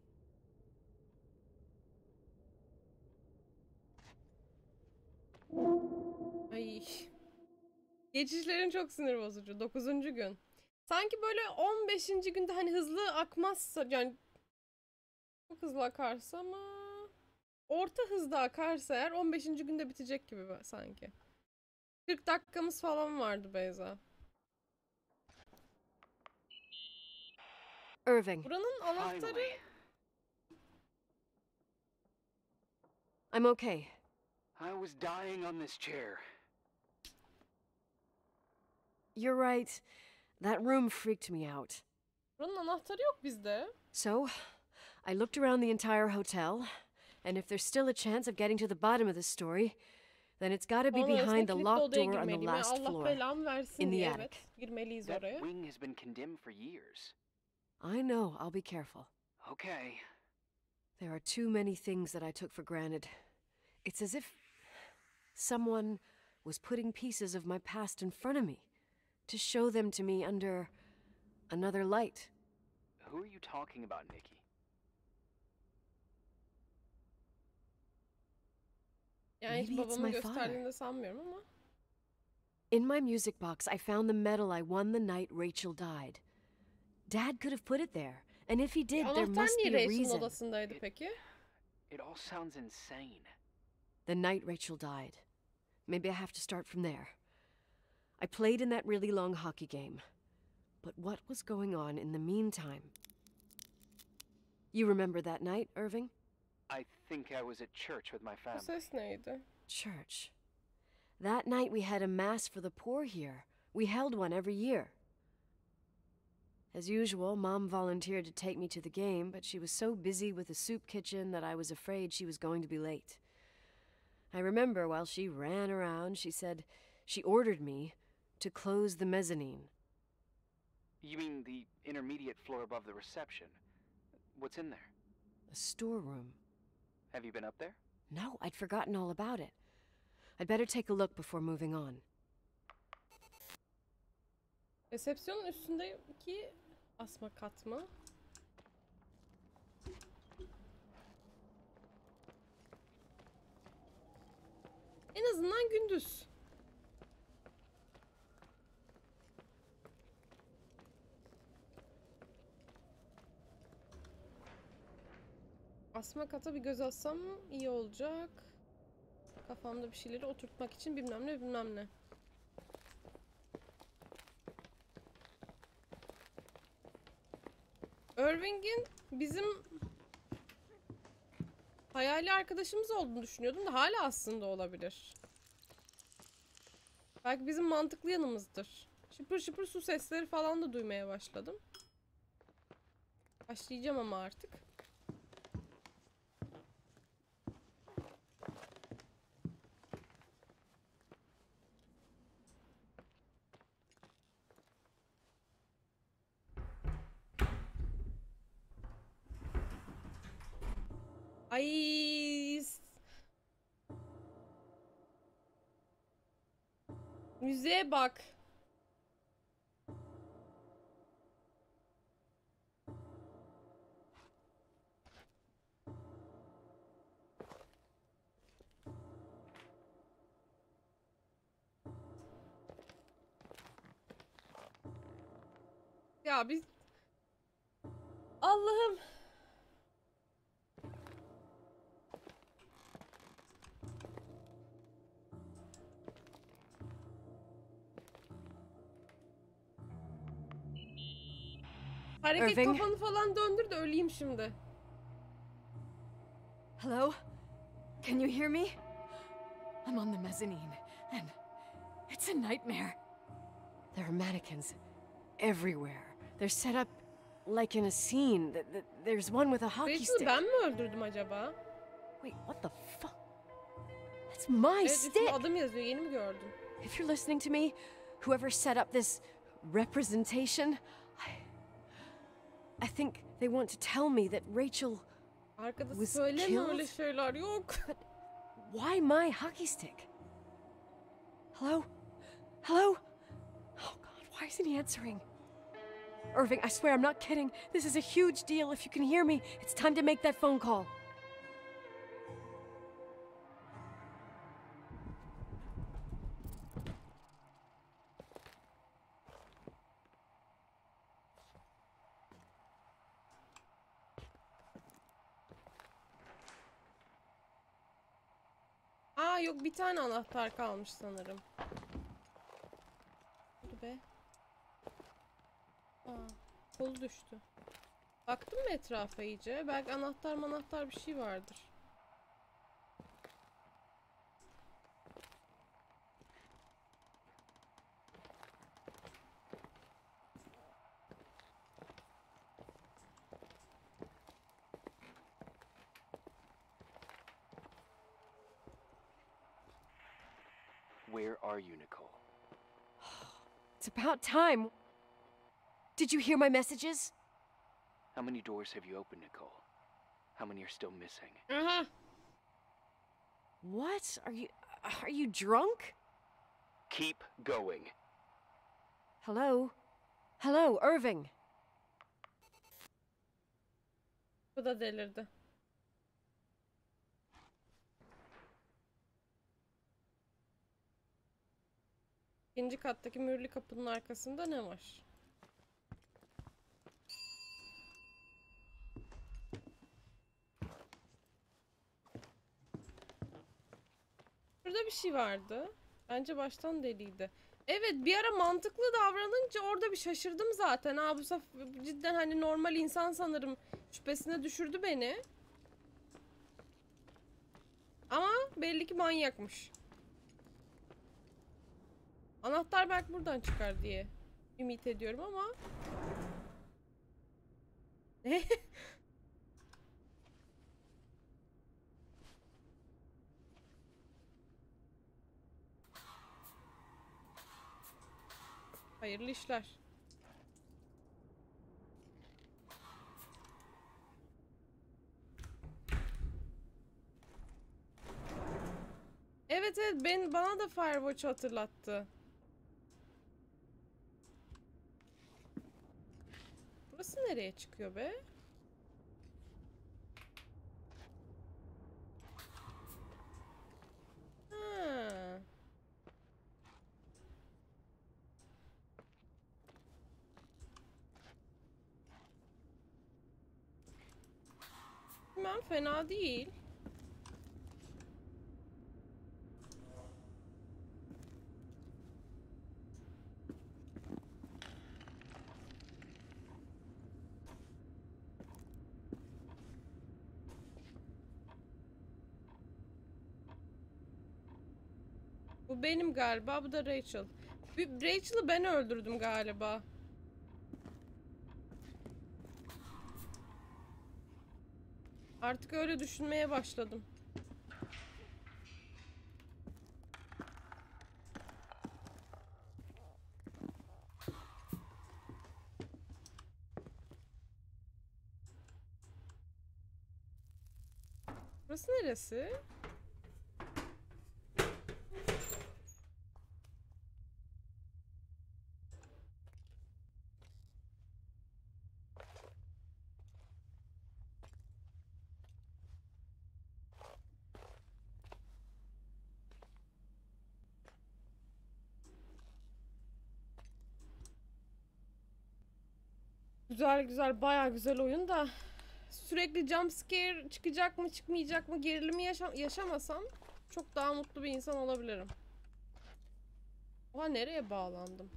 Ay. Geçişlerin çok sinir bozucu. 9. gün. Sanki böyle 15. günde hani hızlı akmazsa yani çok hızlı akarsa ama orta hızda akarsa eğer 15. günde bitecek gibi sanki. 40 dakikamız falan vardı Beyza. Irving. Buranın anahtarı... Finally. I'm okay. I was dying on this chair. You're right. That room freaked me out. Buranın anahtarı yok bizde. So, I looked around the entire hotel, and if there's still a chance of getting to the bottom of this story, then it's gotta be Onun arasında behind the kilitli locked odaya door on the girmeliyim. last Allah floor. belamı versin in the diye attic. evet. Girmeliyiz That oraya. wing has been condemned for years. I know, I'll be careful. Okay. There are too many things that I took for granted. It's as if someone was putting pieces of my past in front of me to show them to me under another light. Who are you talking about, Nikki? Yani hiç Maybe it's babamın my father. gösterdiğini sanmıyorum ama. In my music box, I found the medal I won the night Rachel died. Dad could have put it there, and if he did, there Anahtar must niye be a Rachel'ın reason. odasındaydı peki? It all sounds insane. The night Rachel died. Maybe I have to start from there. I played in that really long hockey game. But what was going on in the meantime? You remember that night, Irving? I think I was at church with my Bu family. ses neydi? Church. That night we had a mass for the poor here. We held one every year. As usual, Mom volunteered to take me to the game, but she was so busy with the soup kitchen that I was afraid she was going to be late. I remember while she ran around, she said she ordered me to close the mezzanine. You mean the intermediate floor above the reception? What's in there? A storeroom. Have you been up there? No, I'd forgotten all about it. I'd better take a look before moving on. Resepsiyonun üstündeki asma kat mı? En azından gündüz. Asma kata bir göz atsam iyi olacak. Kafamda bir şeyleri oturtmak için bilmem ne bilmem ne. Irving'in bizim hayali arkadaşımız olduğunu düşünüyordum da hala aslında olabilir. Belki bizim mantıklı yanımızdır. Şıpır şıpır su sesleri falan da duymaya başladım. Başlayacağım ama artık. Ay. Müziğe bak. Ya biz Allah'ım. Hareket Irving? kafanı falan döndür de öleyim şimdi. Hello? Can you hear me? I'm on the mezzanine, and it's a nightmare. There are mannequins everywhere. They're set up like in a scene. There's one with a hockey Rachel'ı stick. ben mi öldürdüm acaba? Wait, what the fuck? That's my Evet, stick! üstünde adım yazıyor. Yeni mi gördüm? If you're listening to me, whoever set up this representation, I think they want to tell me that Rachel... Arkada Was söyleme killed? öyle şeyler yok. Why my hockey stick? Hello? Hello? Oh God, why isn't he answering? Irving, I swear I'm not kidding. This is a huge deal. If you can hear me, it's time to make that phone call. Aa yok, bir tane anahtar kalmış sanırım. Dur be. Aa, kolu düştü. Baktın mı etrafa iyice? Belki anahtar bir şey vardır. Where are you, Nicole? It's about time. Did you hear my messages? How many doors have you opened, Nicole? How many are still missing? Aha! What? Are you drunk? Keep going. Hello? Hello, Irving. Bu da delirdi. İkinci kattaki mühürlü kapının arkasında ne var? Burada bir şey vardı. Bence baştan deliydi. Evet, bir ara mantıklı davranınca orada bir şaşırdım zaten. Ha, bu sefer cidden hani normal insan sanırım şüphesine düşürdü beni. Ama belli ki manyakmış. Anahtar belki buradan çıkar diye ümit ediyorum ama Hayırlı işler. Evet evet, bana da Firewatch hatırlattı. Burası nereye çıkıyor be? Ha. Bilmem, fena değil. Bu benim galiba, bu da Rachel. Rachel'ı ben öldürdüm galiba. Artık öyle düşünmeye başladım. Burası neresi? Güzel güzel, bayağı güzel oyun da sürekli jumpscare çıkacak mı çıkmayacak mı gerilimi yaşamasam çok daha mutlu bir insan olabilirim. Oha, nereye bağlandım?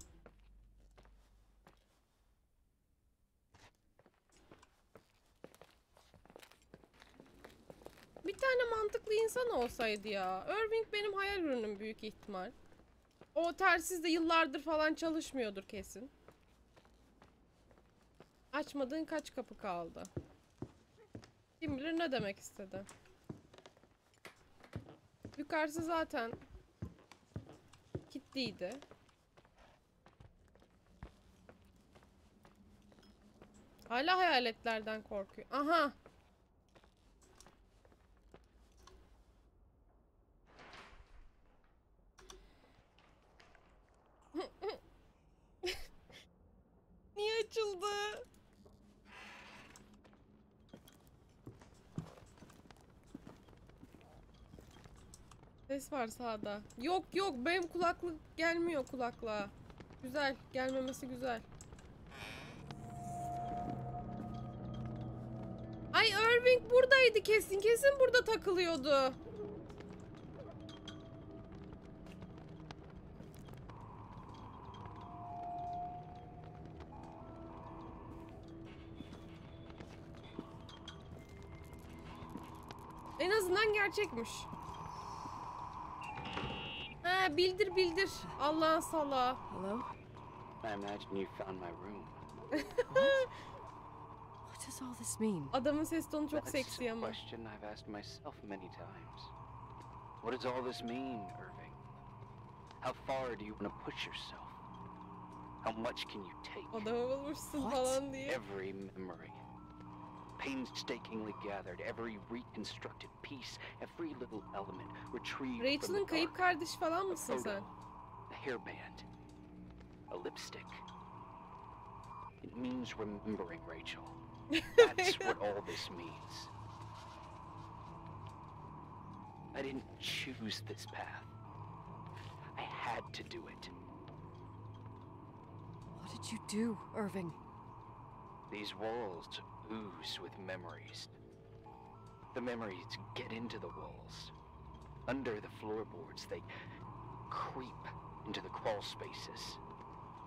Bir tane mantıklı insan olsaydı ya. Irving benim hayal ürünüm büyük ihtimal. O telsiz de yıllardır falan çalışmıyordur kesin. Açmadığın kaç kapı kaldı? Kim bilir ne demek istedi. Yukarısı zaten kilitliydi. Hala hayaletlerden korkuyor. Aha. Niye açıldı? Ses var sağda. Yok yok, benim kulaklık gelmiyor kulaklığa. Güzel, gelmemesi güzel. Ay, Irving buradaydı kesin. Kesin burada takılıyordu. En azından gerçekmiş. Ha, bildir bildir. Allah'ın salağı. Hello? I imagine you found my room. What does all this mean? Adamın ses tonu çok That's seksi a ama. question I've asked myself many times. What does all this mean, Irving? How far do you want to push yourself? How much can you take? Adamı bulmuşsun What? falan diye. Every memory, painstakingly gathered, every reconstructed piece, every little element retrieved from Rachel'ın the kayıp dark. kardeşi falan A mısın photo, sen? a hairband, a lipstick. It means remembering, Rachel. That's what all this means. I didn't choose this path. I had to do it. What did you do, Irving? These walls ooze with memories. The memories get into the walls. Under the floorboards, they creep into the crawl spaces.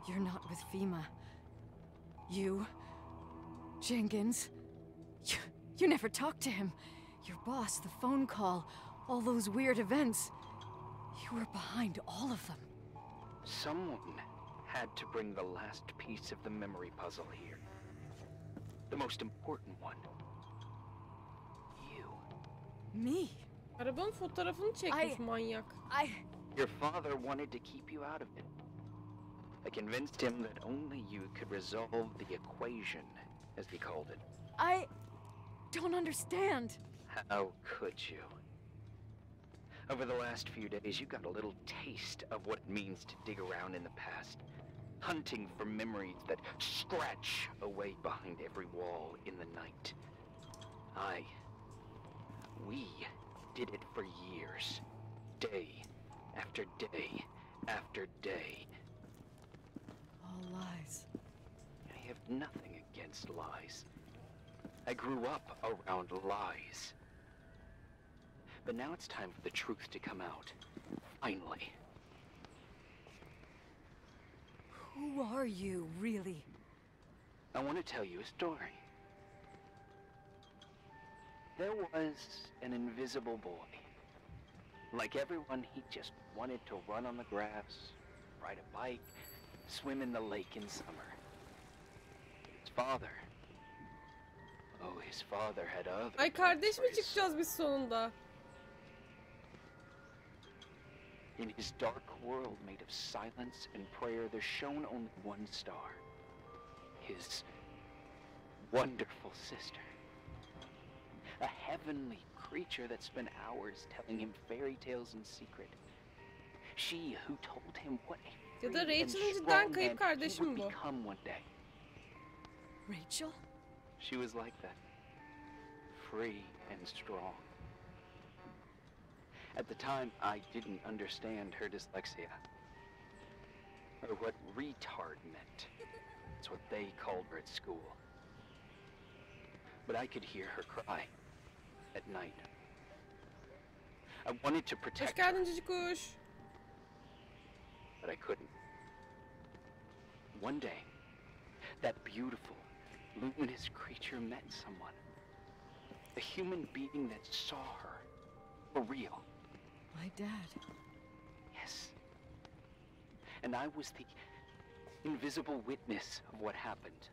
You're not with FEMA. You... Jenkins... You never talked to him. Your boss, the phone call, all those weird events. You were behind all of them. Someone had to bring the last piece of the memory puzzle here. The most important one. You. Me? Arabanın fotoğrafını çekmiş manyak. Your father wanted to keep you out of it. I convinced him that only you could resolve the equation, as he called it. I don't understand. How could you? Over the last few days, you got a little taste of what it means to dig around in the past, hunting for memories that scratch away behind every wall in the night. We did it for years, day after day after day. All lies. I have nothing against lies. I grew up around lies. But now it's time for the truth to come out. Finally. Who are you, really? I want to tell you a story. There was an invisible boy. Like everyone, he just wanted to run on the grass, ride a bike, swim in the lake in summer. His father... Oh, his father had other Ay kardeş mi plans for his çıkacağız biz sonunda? In his dark world made of silence and prayer, there shone only one star. His wonderful sister. A heavenly creature that spent hours telling him fairy tales in secret. She who told him what a Ya da free and Rachel'ın cidden strong kayıp man he kardeşi mi would bu? become one day. Rachel? She was like that. Free and strong. At the time, I didn't understand her dyslexia. Or what retard meant. That's what they called her at school. But I could hear her cry. At night. I wanted to Hoş protect her, geldin cici kuş. but I couldn't. One day, that beautiful, luminous creature met someone. A human being that saw her. For real. My dad. Yes. And I was the invisible witness of what happened.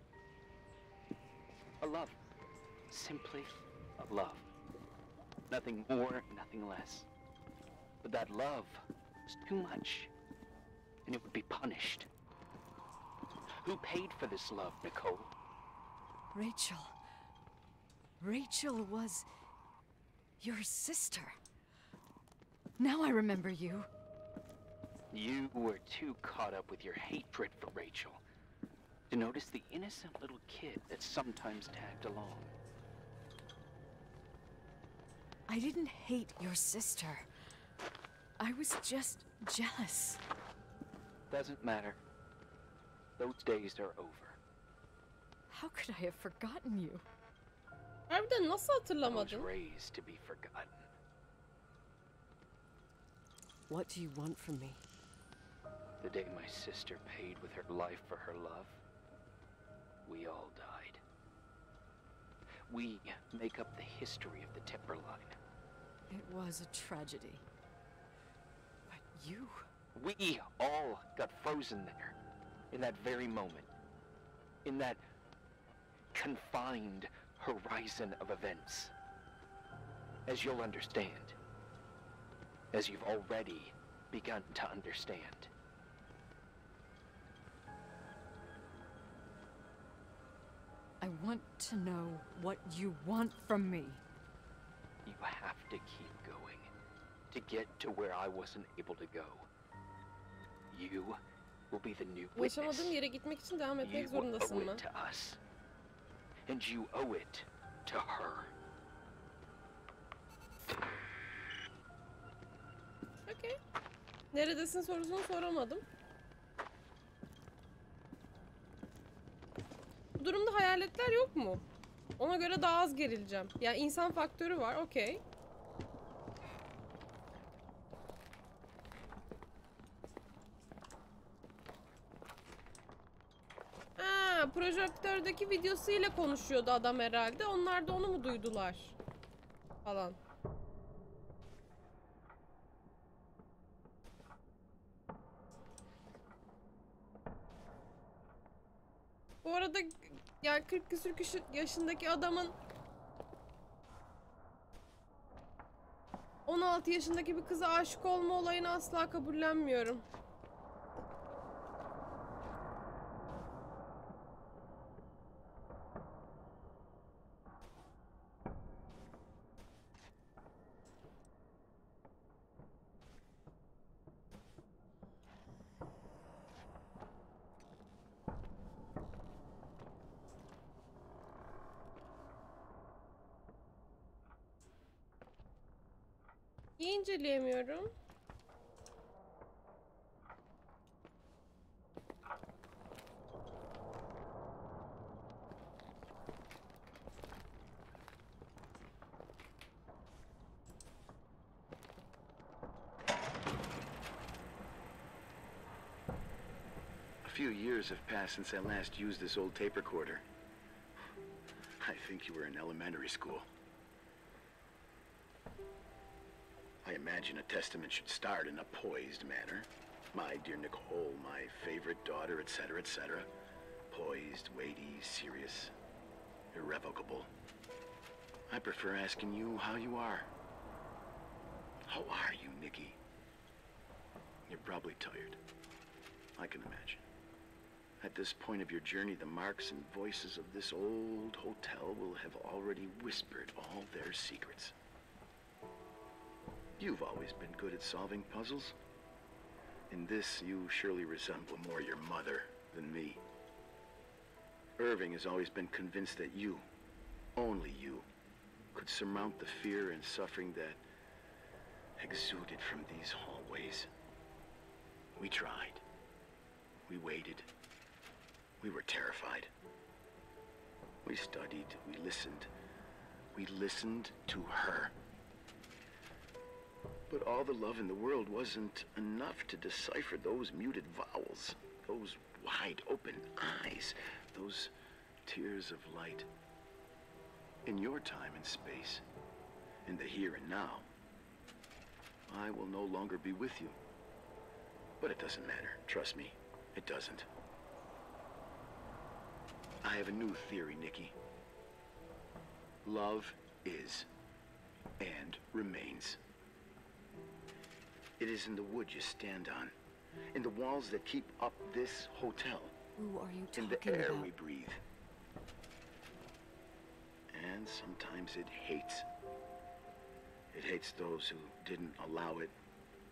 A love. Simply a love. Nothing more, nothing less. But that love was too much, and it would be punished. Who paid for this love, Nicole? Rachel. Rachel was your sister. Now I remember you. You were too caught up with your hatred for Rachel to notice the innocent little kid that sometimes tagged along. I didn't hate your sister. I was just jealous. Doesn't matter. Those days are over. How could I have forgotten you? Harbiden nasıl I was hatırlamadın? raised to be forgotten. What do you want from me? The day my sister paid with her life for her love, we all died. We make up the history of the Timberline. It was a tragedy. But you... We all got frozen there, in that very moment. In that confined horizon of events. As you'll understand. As you've already begun to understand. I want to know what you want from me. You have to keep going to get to where I wasn't able to go. You will be the new witness. Yaşamadığım yere gitmek için devam etmek You will zorundasın owe mı? it to us. And you owe it to her. Okey. Neredesin sorusunu soramadım. Bu durumda hayaletler yok mu? Ona göre daha az gerileceğim. Ya insan faktörü var, okey. Ha, projektördeki videosuyla konuşuyordu adam herhalde. Onlar da onu mu duydular? Falan. Bu arada Ya 40 küsür yaşındaki adamın 16 yaşındaki bir kıza aşık olma olayını asla kabullenmiyorum. Niye inceleyemiyorum? A few years have passed since I last used this old tape recorder. I think you were in elementary school. I imagine a testament should start in a poised manner. My dear Nicole, my favorite daughter, etc., etc. Poised, weighty, serious, irrevocable. I prefer asking you how you are. How are you, Nikki? You're probably tired. I can imagine. At this point of your journey, the marks and voices of this old hotel will have already whispered all their secrets. You've always been good at solving puzzles. In this, you surely resemble more your mother than me. Irving has always been convinced that you, only you, could surmount the fear and suffering that exuded from these hallways. We tried. We waited. We were terrified. We studied. We listened. We listened to her. But all the love in the world wasn't enough to decipher those muted vowels, those wide open eyes, those tears of light. In your time and space, in the here and now, I will no longer be with you. But it doesn't matter, trust me, it doesn't. I have a new theory, Nikki. Love is, and remains. It is in the wood you stand on, in the walls that keep up this hotel, Who are you in talking the air about? we breathe. And sometimes it hates. It hates those who didn't allow it,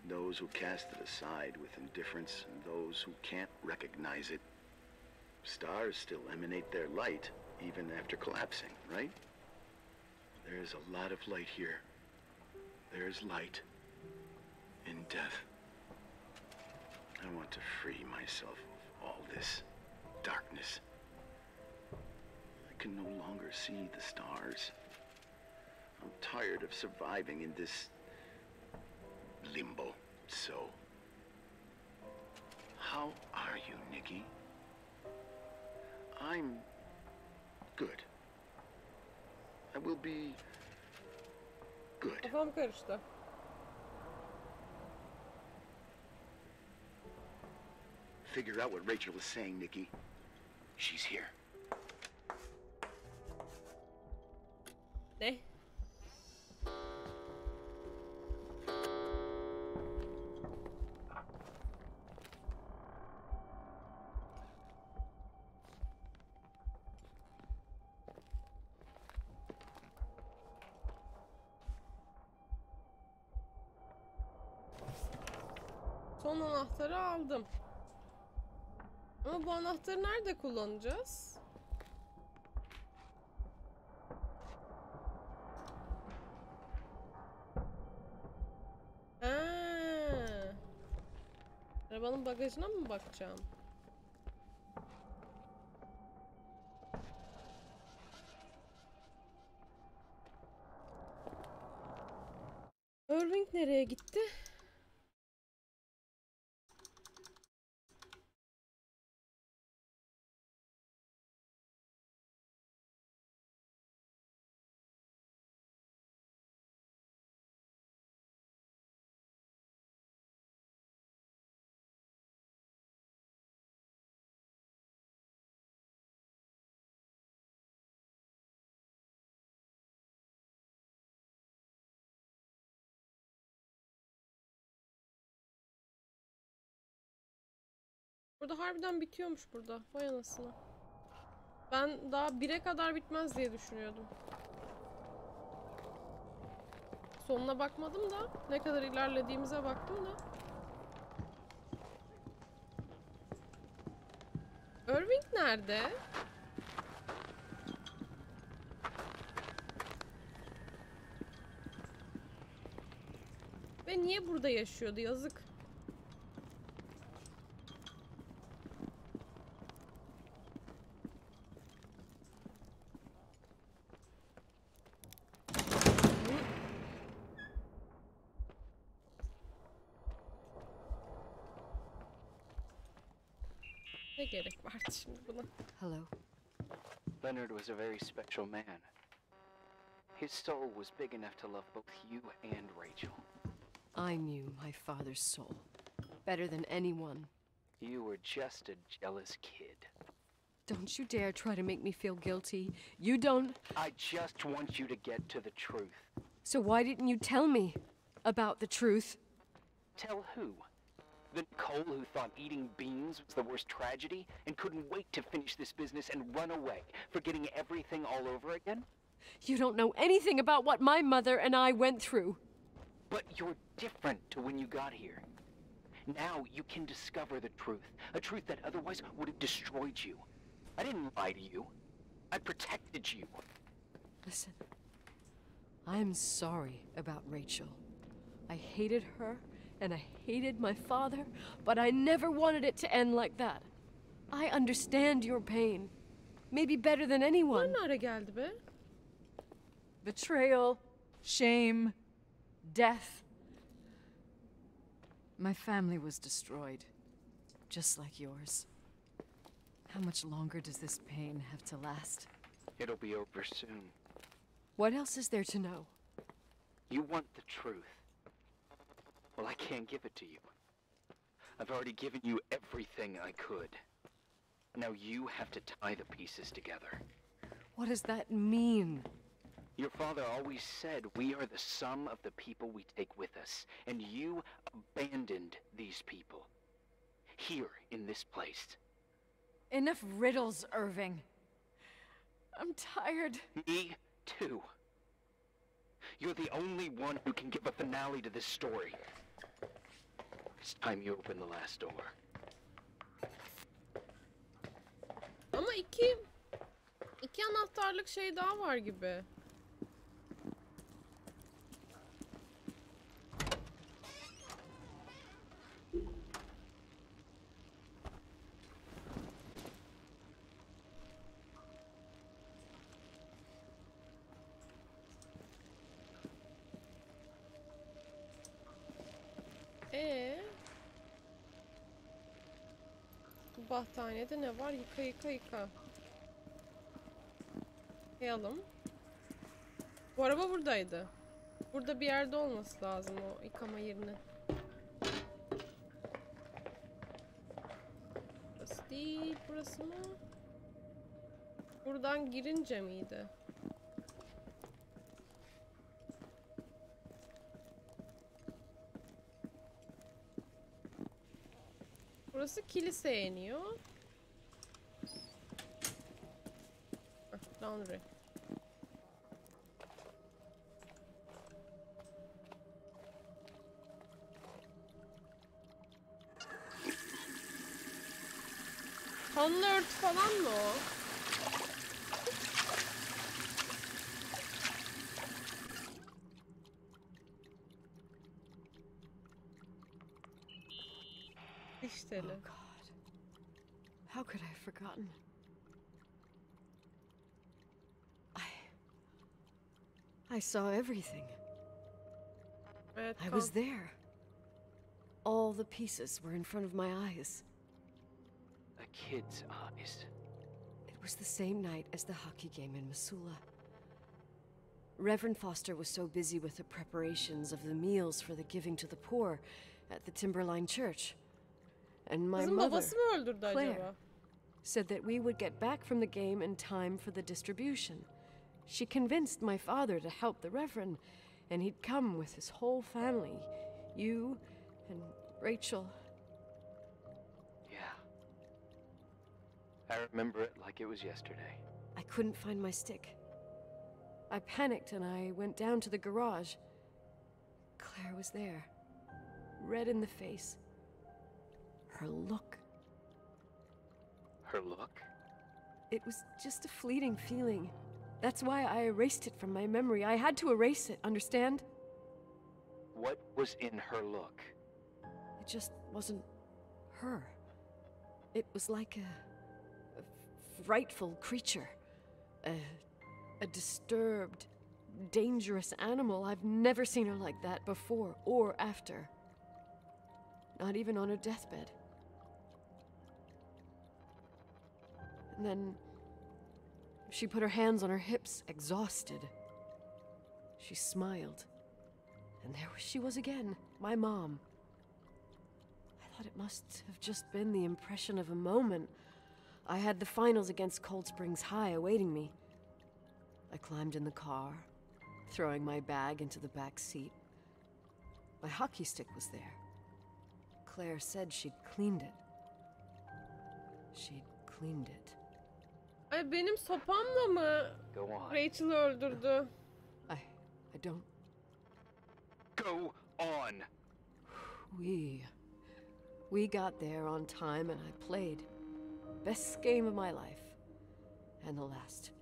those who cast it aside with indifference, and those who can't recognize it. Stars still emanate their light, even after collapsing, right? There's a lot of light here. There's light in death. I want to free myself of all this darkness. I can no longer see the stars. I'm tired of surviving in this limbo. So, how are you, Nikki? I'm good. I will be good. Kafam karıştı. Figure out what Rachel was saying, Nikki. She's here. Ne? Son anahtarı aldım. Ama bu anahtarı nerede kullanacağız? Ha. Arabanın bagajına mı bakacağım? Irving nereye gitti? Burada harbiden bitiyormuş burada. Vay anasını. Ben daha 1'e kadar bitmez diye düşünüyordum. Sonuna bakmadım da. Ne kadar ilerlediğimize baktım da. Irving nerede? Ve niye burada yaşıyordu? Yazık. Ne gerek vardı şimdi buna? Hello. Leonard was a very special man. His soul was big enough to love both you and Rachel. I knew my father's soul better than anyone. You were just a jealous kid. Don't you dare try to make me feel guilty. You don't... I just want you to get to the truth. So why didn't you tell me about the truth? Tell who? The Nicole who thought eating beans was the worst tragedy and couldn't wait to finish this business and run away, forgetting everything all over again? You don't know anything about what my mother and I went through. But you're different to when you got here. Now you can discover the truth, a truth that otherwise would have destroyed you. I didn't lie to you. I protected you. Listen, I'm sorry about Rachel. I hated her, and I hated my father, but I never wanted it to end like that. I understand your pain. Maybe better than anyone. Nerede geldi be? Betrayal, shame, death. My family was destroyed, just like yours. How much longer does this pain have to last? It'll be over soon. What else is there to know? You want the truth. Well, I can't give it to you. I've already given you everything I could. Now you have to tie the pieces together. What does that mean? Your father always said we are the sum of the people we take with us, and you abandoned these people. Here, in this place. Enough riddles, Irving. I'm tired. Me, too. You're the only one who can give a finale to this story. It's time you open the last door. Ama iki anahtarlık şey daha var gibi. Bu battaniyede ne var? Yıka yıka yıka. Yıkayalım. Bu araba buradaydı. Burada bir yerde olması lazım o yıkama yerinin. Burası değil, burası mı? Buradan girince miydi? Burası kiliseye iniyor. Laundry. Kanlı örtü falan mı o? İşte. Oh God. How could I have forgotten? I saw everything. Evet, I was there. All the pieces were in front of my eyes. A kid's eyes. It was the same night as the hockey game in Missoula. Reverend Foster was so busy with the preparations of the meals for the giving to the poor at the Timberline Church. And my Kızın mother, babası mı öldürdü Claire, acaba? said that we would get back from the game in time for the distribution. She convinced my father to help the Reverend, and he'd come with his whole family. You and Rachel. Yeah. I remember it like it was yesterday. I couldn't find my stick. I panicked and I went down to the garage. Claire was there, red in the face. Her look. Her look? It was just a fleeting feeling. That's why I erased it from my memory. I had to erase it, understand? What was in her look? It just wasn't her. It was like a frightful creature. A disturbed, dangerous animal. I've never seen her like that before or after. Not even on her deathbed. And then she put her hands on her hips, exhausted. She smiled. And there she was again, my mom. I thought it must have just been the impression of a moment. I had the finals against Cold Springs High awaiting me. I climbed in the car, throwing my bag into the back seat. My hockey stick was there. Claire said she'd cleaned it. She'd cleaned it. Ay benim sopamla mı Go on. Rachel'ı öldürdü? I don't... Go on! We got there on time and I played. Best game of my life. And the last.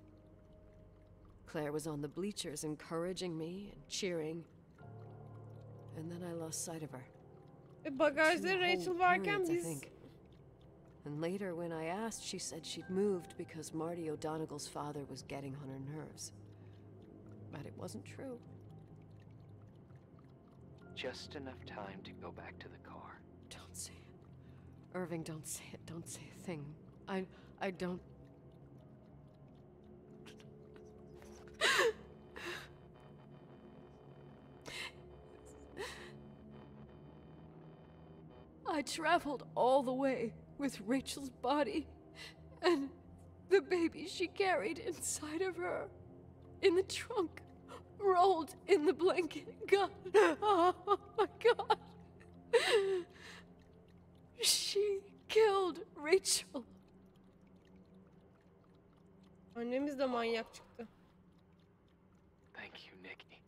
Claire was on the bleachers encouraging me and cheering. And then I lost sight of her. Bagajda 2 whole Rachel varken periods, I biz... think. And later when I asked, she said she'd moved because Marty O'Donegal's father was getting on her nerves. But it wasn't true. Just enough time to go back to the car. Don't say it. Irving, don't say it. Don't say a thing. I don't... I traveled all the way with Rachel's body and the baby she carried inside of her in the trunk, rolled in the blanket. God, oh my God. She killed Rachel. Annemiz de manyak çıktı. Thank you, Nikki.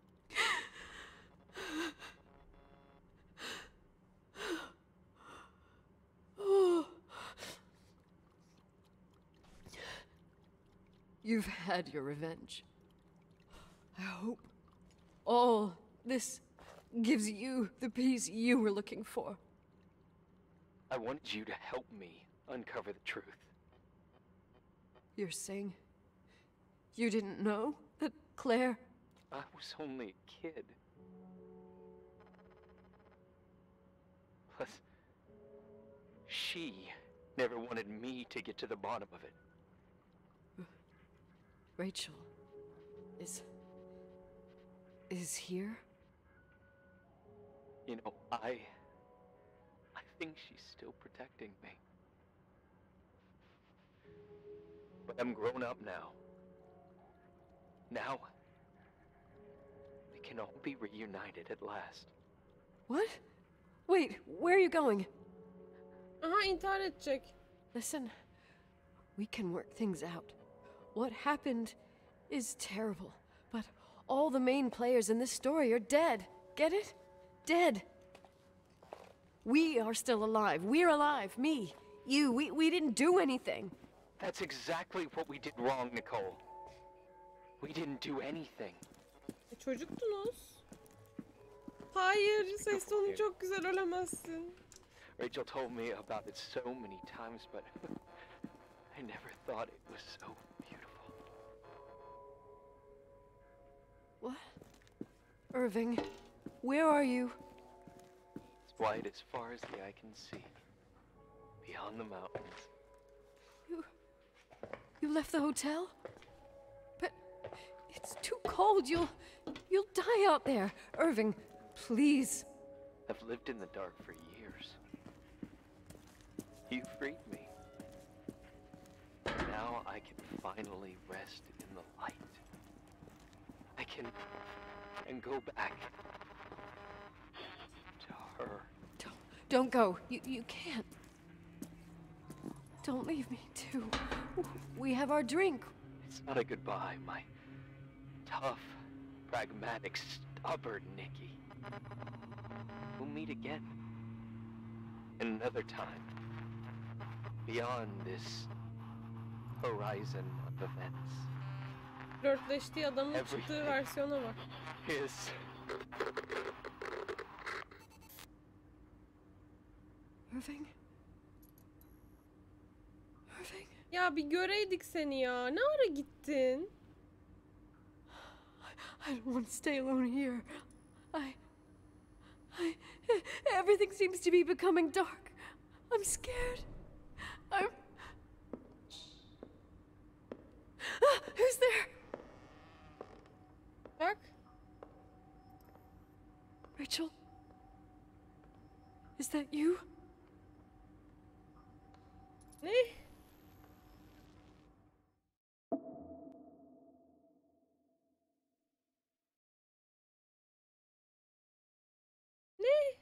You've had your revenge. I hope all this gives you the peace you were looking for. I wanted you to help me uncover the truth. You're saying you didn't know that Claire... I was only a kid. Plus, she never wanted me to get to the bottom of it. Rachel is here? You know, I think she's still protecting me. But I'm grown up now. Now, we can all be reunited at last. What? Wait, where are you going? Aha intihar edecek. Listen, we can work things out. What happened is terrible, but all the main players in this story are dead. Get it? Dead. We are still alive. We're alive. Me, you, we didn't do anything. That's exactly what we did wrong, Nicole. We didn't do anything. Çocuktunuz. Hayır, ses tonu çok güzel, ölemezsin. Rachel told me about it so many times, but I never thought it was so beautiful. What? Irving, where are you? It's white as far as the eye can see, beyond the mountains. You left the hotel? But it's too cold. You'll die out there. Irving, please. I've lived in the dark for years. You freed me. Now I can finally rest in the light. I can go back to her. Don't go. You can't. Don't leave me, too. We have our drink. It's not a goodbye, my tough, pragmatic, stubborn Nikki. We'll meet again. Another time. Beyond this horizon of events. Flörtleştiği adamın çıktığı versiyona bak. Is Irving? Irving? Ya bir göreydik seni ya. Ne ara gittin? I don't want to stay alone here. I... Everything seems to be becoming dark. I'm scared. Who's there? Bak. Rachel? Is that you? Ne? Ne?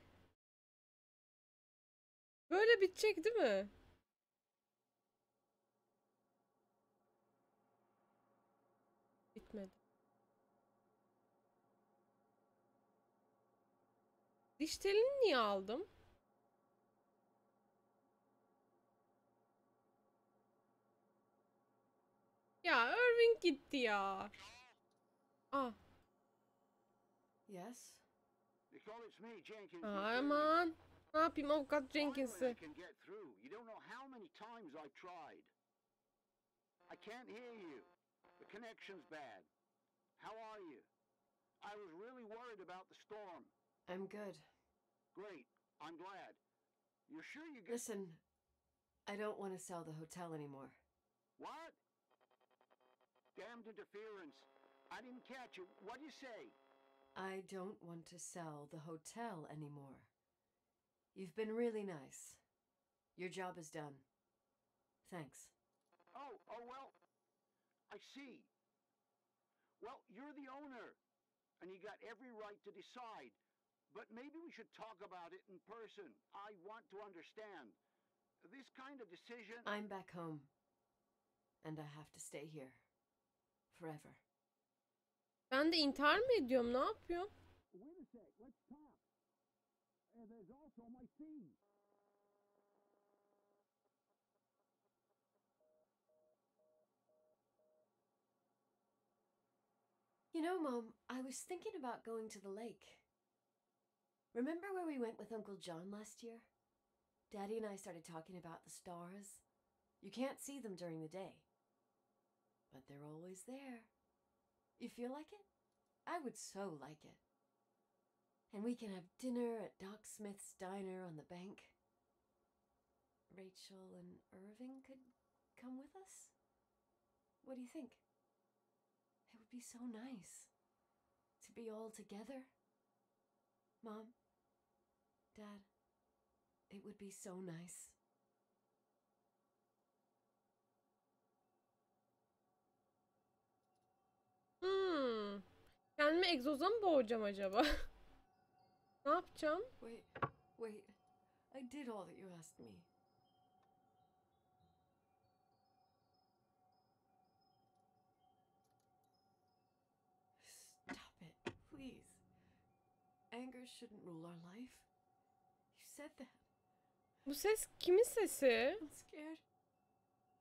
Böyle bitecek değil mi? Bitmedi. Diş telini niye aldım? Ya Irving gitti ya. Ah. Yes? Nicole, it's me, Jenkins. Aman. Ne yapayım avukat Jenkins'i? Finally, I can get through. You don't know how many times I've tried. I can't hear you. The connection's bad. How are you? I was really worried about the storm. I'm good. Great. I'm glad. You're sure you get... Listen, I don't want to sell the hotel anymore. What? Damned interference. I didn't catch you. What'd you say? I don't want to sell the hotel anymore. You've been really nice. Your job is done. Thanks. Oh, well, I see. Well, you're the owner, and you got every right to decide. But maybe we should talk about it in person. I want to understand. This kind of decision... I'm back home. And I have to stay here. Forever. Ben de intihar mı ediyorum? Ne yapıyorum? Wait a sec, let's talk. There's also my fee. You know, Mom, I was thinking about going to the lake. Remember where we went with Uncle John last year? Daddy and I started talking about the stars. You can't see them during the day, but they're always there. You feel like it? I would so like it. And we can have dinner at Doc Smith's diner on the bank. Rachel and Irving could come with us? What do you think? It would be so nice to be all together. Mom, Dad, it would be so nice. Kendimi egzoza mı boğacağım acaba? Ne yapacağım? Wait. I did all that you asked me. Stop it, please. Anger shouldn't rule our life. You said that. Bu ses kimin sesi? I'm scared.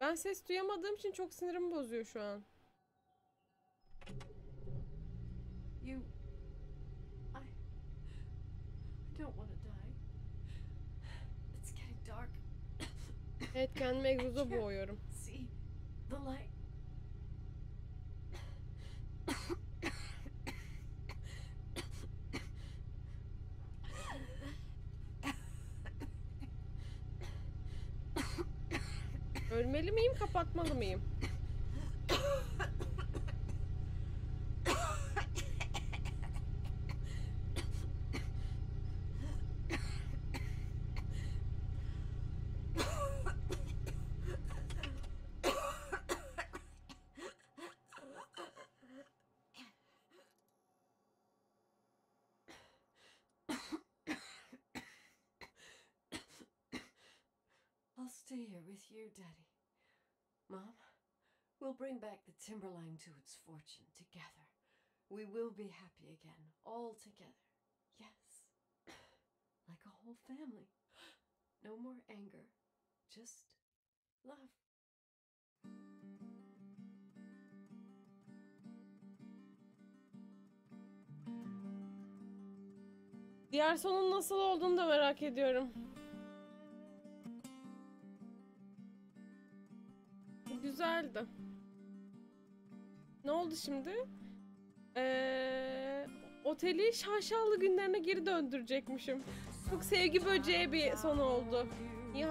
Ben ses duyamadığım için çok sinirimi bozuyor şu an. I don't want to die. It's getting dark. Evet, kendimi egzoza boğuyorum. See the light. Ölmeli miyim, kapatmalı mıyım? I'll stay here with with you, Daddy. Mom, we'll bring back the timberline to its fortune together. We will be happy again, all together. Yes. Like a whole family. No more anger, just love. Diğer sonun nasıl olduğunu da merak ediyorum. Güzeldi. Ne oldu şimdi? Oteli şaşalı günlerine geri döndürecekmişim. Çok sevgi böceği bir son oldu. İyi